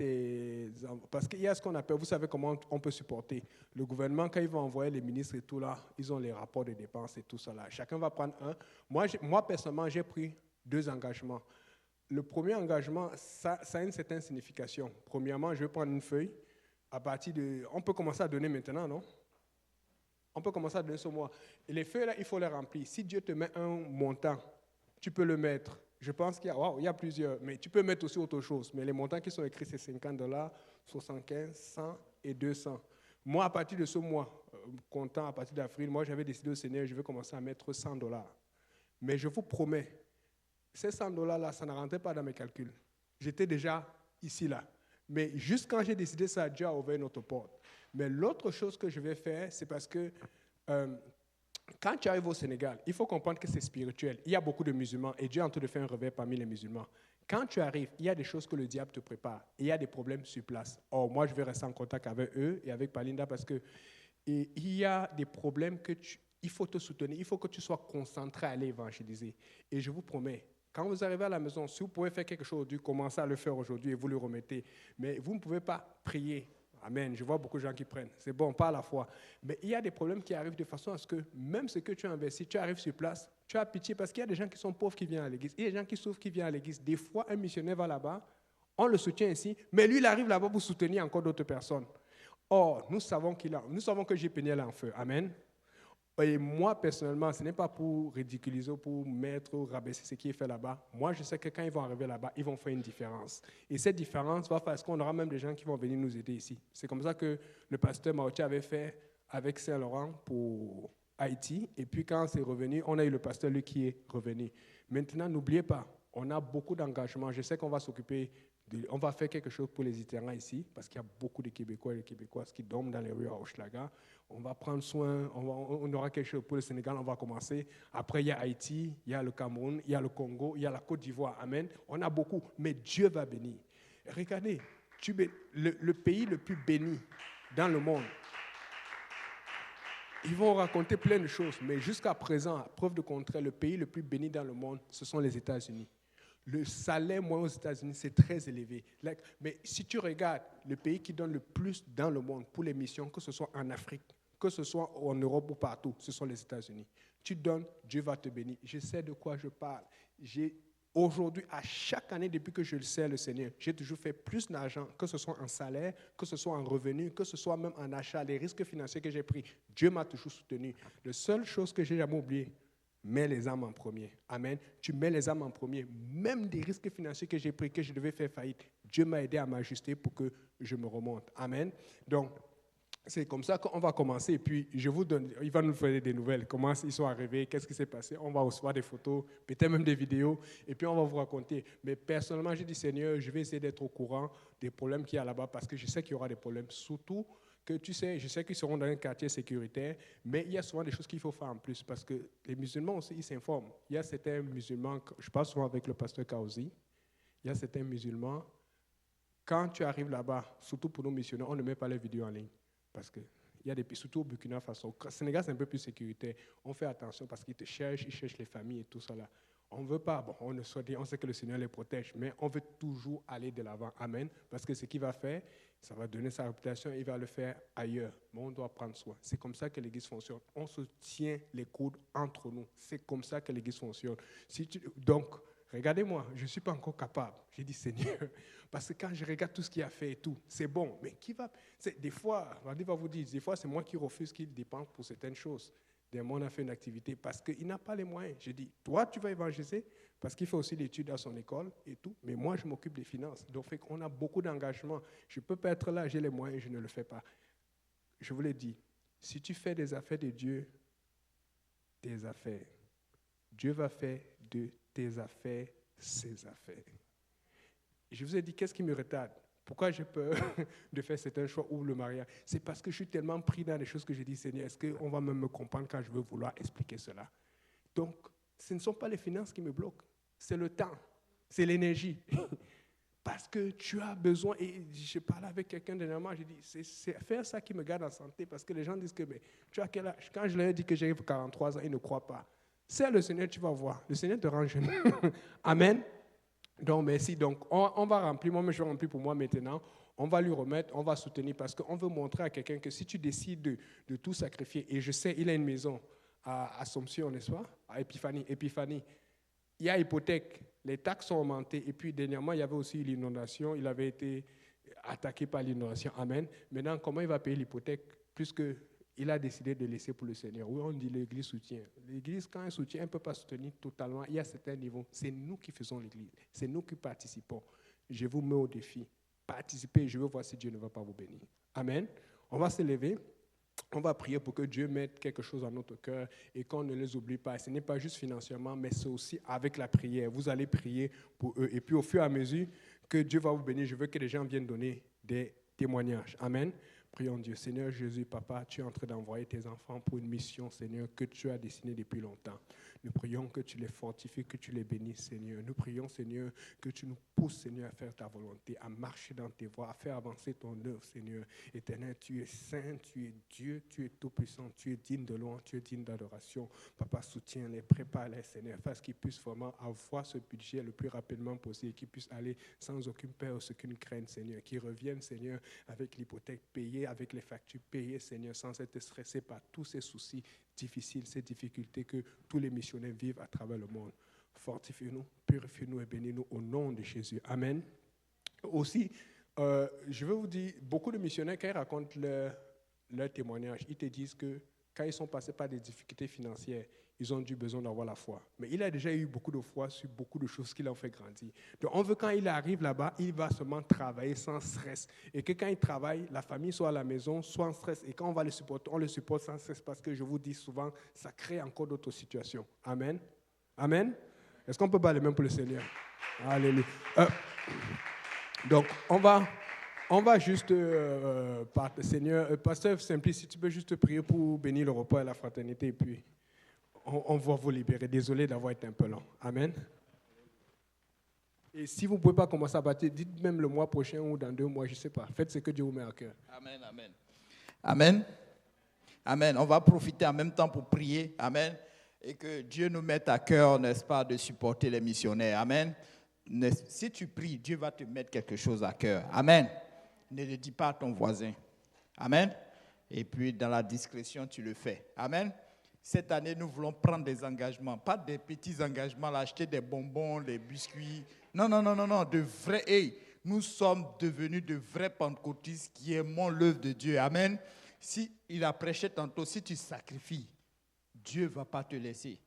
Parce qu'il y a ce qu'on appelle, vous savez comment on peut supporter. Le gouvernement, quand ils vont envoyer les ministres et tout là, ils ont les rapports de dépenses et tout ça là. Chacun va prendre un. Moi personnellement, j'ai pris 2 engagements. Le premier engagement, ça a une certaine signification. Premièrement, je vais prendre une feuille. On peut commencer à donner maintenant, non? On peut commencer à donner ce mois. Et les feuilles là, il faut les remplir. Si Dieu te met un montant, tu peux le mettre. Je pense qu'il y a plusieurs, mais tu peux mettre aussi autre chose. Mais les montants qui sont écrits, c'est $50, 75, 100 et 200. Moi, à partir de ce mois, comptant à partir d'avril, moi, j'avais décidé au Seigneur, je vais commencer à mettre $100. Mais je vous promets, ces $100-là, ça ne rentrait pas dans mes calculs. J'étais déjà ici, là. Mais juste quand j'ai décidé ça, Dieu a ouvert notre porte. Mais l'autre chose que je vais faire, c'est parce que quand tu arrives au Sénégal, il faut comprendre que c'est spirituel. Il y a beaucoup de musulmans et Dieu est en train de faire un réveil parmi les musulmans. Quand tu arrives, il y a des choses que le diable te prépare et il y a des problèmes sur place. Or, moi, je vais rester en contact avec eux et avec Palinda parce qu'il y a des problèmes il faut te soutenir, il faut que tu sois concentré à aller évangéliser. Et je vous promets, Quand vous arrivez à la maison, si vous pouvez faire quelque chose aujourd'hui, commencez à le faire aujourd'hui et vous le remettez. Mais vous ne pouvez pas prier. Amen. Je vois beaucoup de gens qui prennent. C'est bon, pas à la fois. Mais il y a des problèmes qui arrivent de façon à ce que même ce que tu as investi, tu arrives sur place, tu as pitié parce qu'il y a des gens qui sont pauvres qui viennent à l'église. Il y a des gens qui souffrent qui viennent à l'église. Des fois, un missionnaire va là-bas, on le soutient ici, mais lui, il arrive là-bas pour soutenir encore d'autres personnes. Or, nous savons que JPNL est en feu. Amen. Et moi, personnellement, ce n'est pas pour ridiculiser, pour mettre ou rabaisser ce qui est fait là-bas. Moi, je sais que quand ils vont arriver là-bas, ils vont faire une différence. Et cette différence va faire qu'on aura même des gens qui vont venir nous aider ici. C'est comme ça que le pasteur Maotia avait fait avec Saint-Laurent pour Haïti. Et puis, quand c'est revenu, on a eu le pasteur, lui, qui est revenu. Maintenant, n'oubliez pas, on a beaucoup d'engagement. Je sais qu'on va s'occuper, on va faire quelque chose pour les itinérants ici, parce qu'il y a beaucoup de Québécois et de Québécoises qui dorment dans les rues à Hochelaga. On va prendre soin, on aura quelque chose pour le Sénégal, on va commencer. Après, il y a Haïti, il y a le Cameroun, il y a le Congo, il y a la Côte d'Ivoire. Amen. On a beaucoup, mais Dieu va bénir. Regardez, le pays le plus béni dans le monde. Ils vont raconter plein de choses, mais jusqu'à présent, à preuve de contraire, le pays le plus béni dans le monde, ce sont les États-Unis. Le salaire moyen aux États-Unis, c'est très élevé. Mais si tu regardes le pays qui donne le plus dans le monde pour les missions, que ce soit en Afrique, que ce soit en Europe ou partout, ce sont les États-Unis. Tu donnes, Dieu va te bénir. Je sais de quoi je parle. Aujourd'hui, à chaque année, depuis que je le sais, le Seigneur, j'ai toujours fait plus d'argent, que ce soit en salaire, que ce soit en revenu, que ce soit même en achat, les risques financiers que j'ai pris. Dieu m'a toujours soutenu. La seule chose que j'ai jamais oubliée, mets les âmes en premier. Amen. Tu mets les âmes en premier. Même des risques financiers que j'ai pris, que je devais faire faillite, Dieu m'a aidé à m'ajuster pour que je me remonte. Amen. Donc, c'est comme ça qu'on va commencer. Et puis, je vous donne, il va nous faire des nouvelles. Comment ils sont arrivés, qu'est-ce qui s'est passé. On va recevoir des photos, peut-être même des vidéos. Et puis, on va vous raconter. Mais personnellement, j'ai dit, Seigneur, je vais essayer d'être au courant des problèmes qu'il y a là-bas parce que je sais qu'il y aura des problèmes. Surtout que tu sais, je sais qu'ils seront dans un quartier sécuritaire, mais il y a souvent des choses qu'il faut faire en plus parce que les musulmans aussi, ils s'informent. Il y a certains musulmans, je parle souvent avec le pasteur Kaouzi, il y a certains musulmans, quand tu arrives là-bas, surtout pour nos missionnaires, on ne met pas les vidéos en ligne parce que il y a des pays, surtout au Burkina Faso. Au Sénégal, c'est un peu plus sécuritaire. On fait attention parce qu'ils te cherchent, ils cherchent les familles et tout ça là. On ne veut pas, bon, on sait que le Seigneur les protège, mais on veut toujours aller de l'avant. Amen. Parce que ce qu'il va faire, ça va donner sa réputation, il va le faire ailleurs. Mais on doit prendre soin. C'est comme ça que l'Église fonctionne. On se tient les coudes entre nous. C'est comme ça que l'Église fonctionne. Donc, regardez-moi, je ne suis pas encore capable. J'ai dit Seigneur, parce que quand je regarde tout ce qu'il a fait et tout, c'est bon. Mais qui va... Des fois, Randy va vous dire, des fois c'est moi qui refuse qu'il dépense pour certaines choses. Des mois, on a fait une activité parce qu'il n'a pas les moyens. Je dis, toi, tu vas évangéliser parce qu'il fait aussi l'étude à son école et tout, mais moi, je m'occupe des finances. Donc, on a beaucoup d'engagement. Je ne peux pas être là, j'ai les moyens, je ne le fais pas. Je vous l'ai dit, si tu fais des affaires de Dieu, tes affaires, Dieu va faire de tes affaires ses affaires. Je vous ai dit, qu'est-ce qui me retarde? Pourquoi j'ai peur de faire certains choix ou le mariage? C'est parce que je suis tellement pris dans les choses que j'ai dit, Seigneur, est-ce qu'on va même me comprendre quand je veux vouloir expliquer cela? Donc, ce ne sont pas les finances qui me bloquent, c'est le temps, c'est l'énergie. Parce que tu as besoin, et je parlais avec quelqu'un dernièrement, j'ai dit, c'est faire ça qui me garde en santé, parce que les gens disent que, mais, tu as quel âge? Quand je leur ai dit que j'ai 43 ans, ils ne croient pas. C'est le Seigneur, tu vas voir, le Seigneur te rend jeune. Amen. Donc, merci. Donc, on va remplir, moi, je vais remplir pour moi maintenant. On va lui remettre, on va soutenir parce qu'on veut montrer à quelqu'un que si tu décides de tout sacrifier, et je sais, il a une maison à Assomption, n'est-ce pas? À Épiphanie. Il y a hypothèque, les taxes sont augmentées, et puis dernièrement, il y avait aussi l'inondation, il avait été attaqué par l'inondation. Amen. Maintenant, comment il va payer l'hypothèque puisque il a décidé de laisser pour le Seigneur? Oui, on dit l'Église soutient. L'Église, quand elle soutient, elle ne peut pas soutenir totalement. Il y a certains niveaux. C'est nous qui faisons l'Église. C'est nous qui participons. Je vous mets au défi. Participez, je veux voir si Dieu ne va pas vous bénir. Amen. On va se lever. On va prier pour que Dieu mette quelque chose dans notre cœur et qu'on ne les oublie pas. Ce n'est pas juste financièrement, mais c'est aussi avec la prière. Vous allez prier pour eux. Et puis au fur et à mesure que Dieu va vous bénir, je veux que les gens viennent donner des témoignages. Amen. Prions Dieu. Seigneur Jésus, Papa, tu es en train d'envoyer tes enfants pour une mission, Seigneur, que tu as dessinée depuis longtemps. Nous prions que tu les fortifies, que tu les bénisses, Seigneur. Nous prions, Seigneur, que tu nous pousses, Seigneur, à faire ta volonté, à marcher dans tes voies, à faire avancer ton œuvre, Seigneur. Éternel, tu es saint, tu es Dieu, tu es tout-puissant, tu es digne de louange, tu es digne d'adoration. Papa, soutiens-les, prépare-les, Seigneur, fasse qu'ils puissent vraiment avoir ce budget le plus rapidement possible, qu'ils puissent aller sans aucune peur, aucune crainte, Seigneur, qu'ils reviennent, Seigneur, avec l'hypothèque payée, avec les factures payées, Seigneur, sans être stressés par tous ces soucis difficiles, ces difficultés que tous les missionnaires vivent à travers le monde. Fortifie-nous, purifie-nous et bénis-nous au nom de Jésus. Amen. Aussi, je veux vous dire, beaucoup de missionnaires, quand ils racontent leur témoignage, ils te disent que quand ils sont passés par des difficultés financières, ils ont dû besoin d'avoir la foi. Mais il a déjà eu beaucoup de foi sur beaucoup de choses qui l'ont fait grandir. Donc on veut quand il arrive là-bas, il va seulement travailler sans stress. Et que quand il travaille, la famille soit à la maison, soit en stress. Et quand on va le supporter, on le supporte sans stress parce que je vous dis souvent, ça crée encore d'autres situations. Amen. Amen. Est-ce qu'on peut parler même pour le Seigneur? Alléluia. Donc on va juste, Seigneur, Pasteur Simplice, si tu peux juste prier pour bénir le repas et la fraternité, et puis on va vous libérer. Désolé d'avoir été un peu long. Amen. Et si vous ne pouvez pas commencer à bâtir, dites même le mois prochain ou dans 2 mois, je ne sais pas. Faites ce que Dieu vous met à cœur. Amen, amen. Amen. Amen. On va profiter en même temps pour prier. Amen. Et que Dieu nous mette à cœur, n'est-ce pas, de supporter les missionnaires. Amen. Si tu pries, Dieu va te mettre quelque chose à cœur. Amen. Ne le dis pas à ton voisin. Amen. Et puis, dans la discrétion, tu le fais. Amen. Cette année, nous voulons prendre des engagements. Pas des petits engagements, là, acheter des bonbons, des biscuits. Non, de vrais. Hey, nous sommes devenus de vrais pentecôtistes qui aimons l'œuvre de Dieu. Amen. Si il a prêché tantôt, si tu sacrifies, Dieu ne va pas te laisser.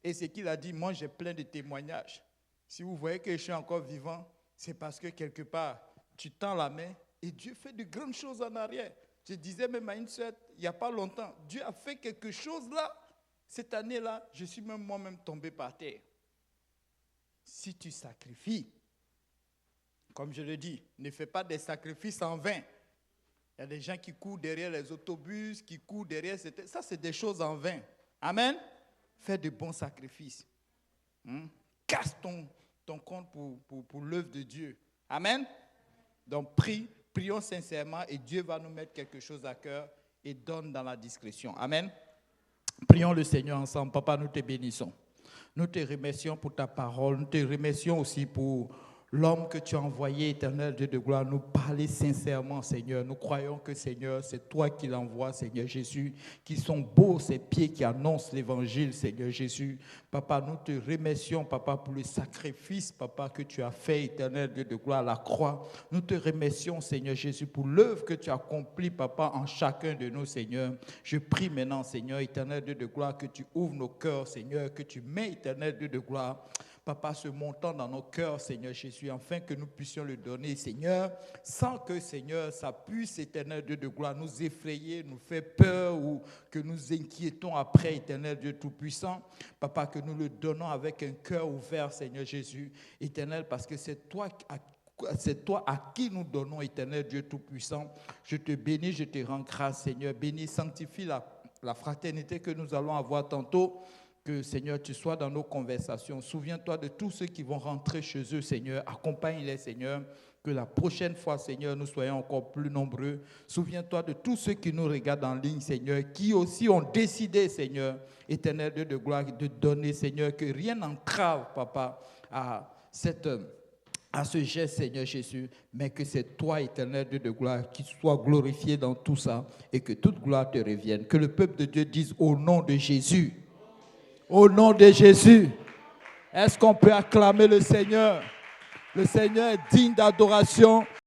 Et ce qu'il a dit, moi, j'ai plein de témoignages. Si vous voyez que je suis encore vivant, c'est parce que quelque part, tu tends la main et Dieu fait de grandes choses en arrière. Je disais même à une sœur, il n'y a pas longtemps, Dieu a fait quelque chose là. Cette année-là, je suis même moi-même tombé par terre. Si tu sacrifies, comme je le dis, ne fais pas des sacrifices en vain. Il y a des gens qui courent derrière les autobus, qui courent derrière... Ça, c'est des choses en vain. Amen. Fais de bons sacrifices. Casse ton compte pour l'œuvre de Dieu. Amen. Donc, prions sincèrement et Dieu va nous mettre quelque chose à cœur et donne dans la discrétion. Amen. Prions le Seigneur ensemble. Papa, nous te bénissons. Nous te remercions pour ta parole. Nous te remercions aussi pour l'homme que tu as envoyé, éternel Dieu de gloire, nous parler sincèrement, Seigneur. Nous croyons que, Seigneur, c'est toi qui l'envoies, Seigneur Jésus, qui sont beaux ces pieds qui annoncent l'évangile, Seigneur Jésus. Papa, nous te remercions, Papa, pour le sacrifice, Papa, que tu as fait, éternel Dieu de gloire, à la croix. Nous te remercions, Seigneur Jésus, pour l'œuvre que tu as accomplie, Papa, en chacun de nous, Seigneur. Je prie maintenant, Seigneur, éternel Dieu de gloire, que tu ouvres nos cœurs, Seigneur, que tu mets, éternel Dieu de gloire, Papa, ce montant dans nos cœurs, Seigneur Jésus, afin que nous puissions le donner, Seigneur, sans que, Seigneur, ça puisse, éternel Dieu de gloire, nous effrayer, nous faire peur ou que nous inquiétons après, éternel Dieu Tout-Puissant. Papa, que nous le donnons avec un cœur ouvert, Seigneur Jésus, éternel, parce que c'est toi à qui nous donnons, éternel Dieu Tout-Puissant. Je te bénis, je te rends grâce, Seigneur. Bénis, sanctifie la fraternité que nous allons avoir tantôt. Que, Seigneur, tu sois dans nos conversations. Souviens-toi de tous ceux qui vont rentrer chez eux, Seigneur. Accompagne-les, Seigneur. Que la prochaine fois, Seigneur, nous soyons encore plus nombreux. Souviens-toi de tous ceux qui nous regardent en ligne, Seigneur, qui aussi ont décidé, Seigneur, éternel Dieu de gloire, de donner, Seigneur, que rien n'entrave, Papa, à ce geste, Seigneur Jésus, mais que c'est toi, éternel Dieu de gloire, qui sois glorifié dans tout ça et que toute gloire te revienne. Que le peuple de Dieu dise au nom de Jésus. Au nom de Jésus, est-ce qu'on peut acclamer le Seigneur? Le Seigneur est digne d'adoration.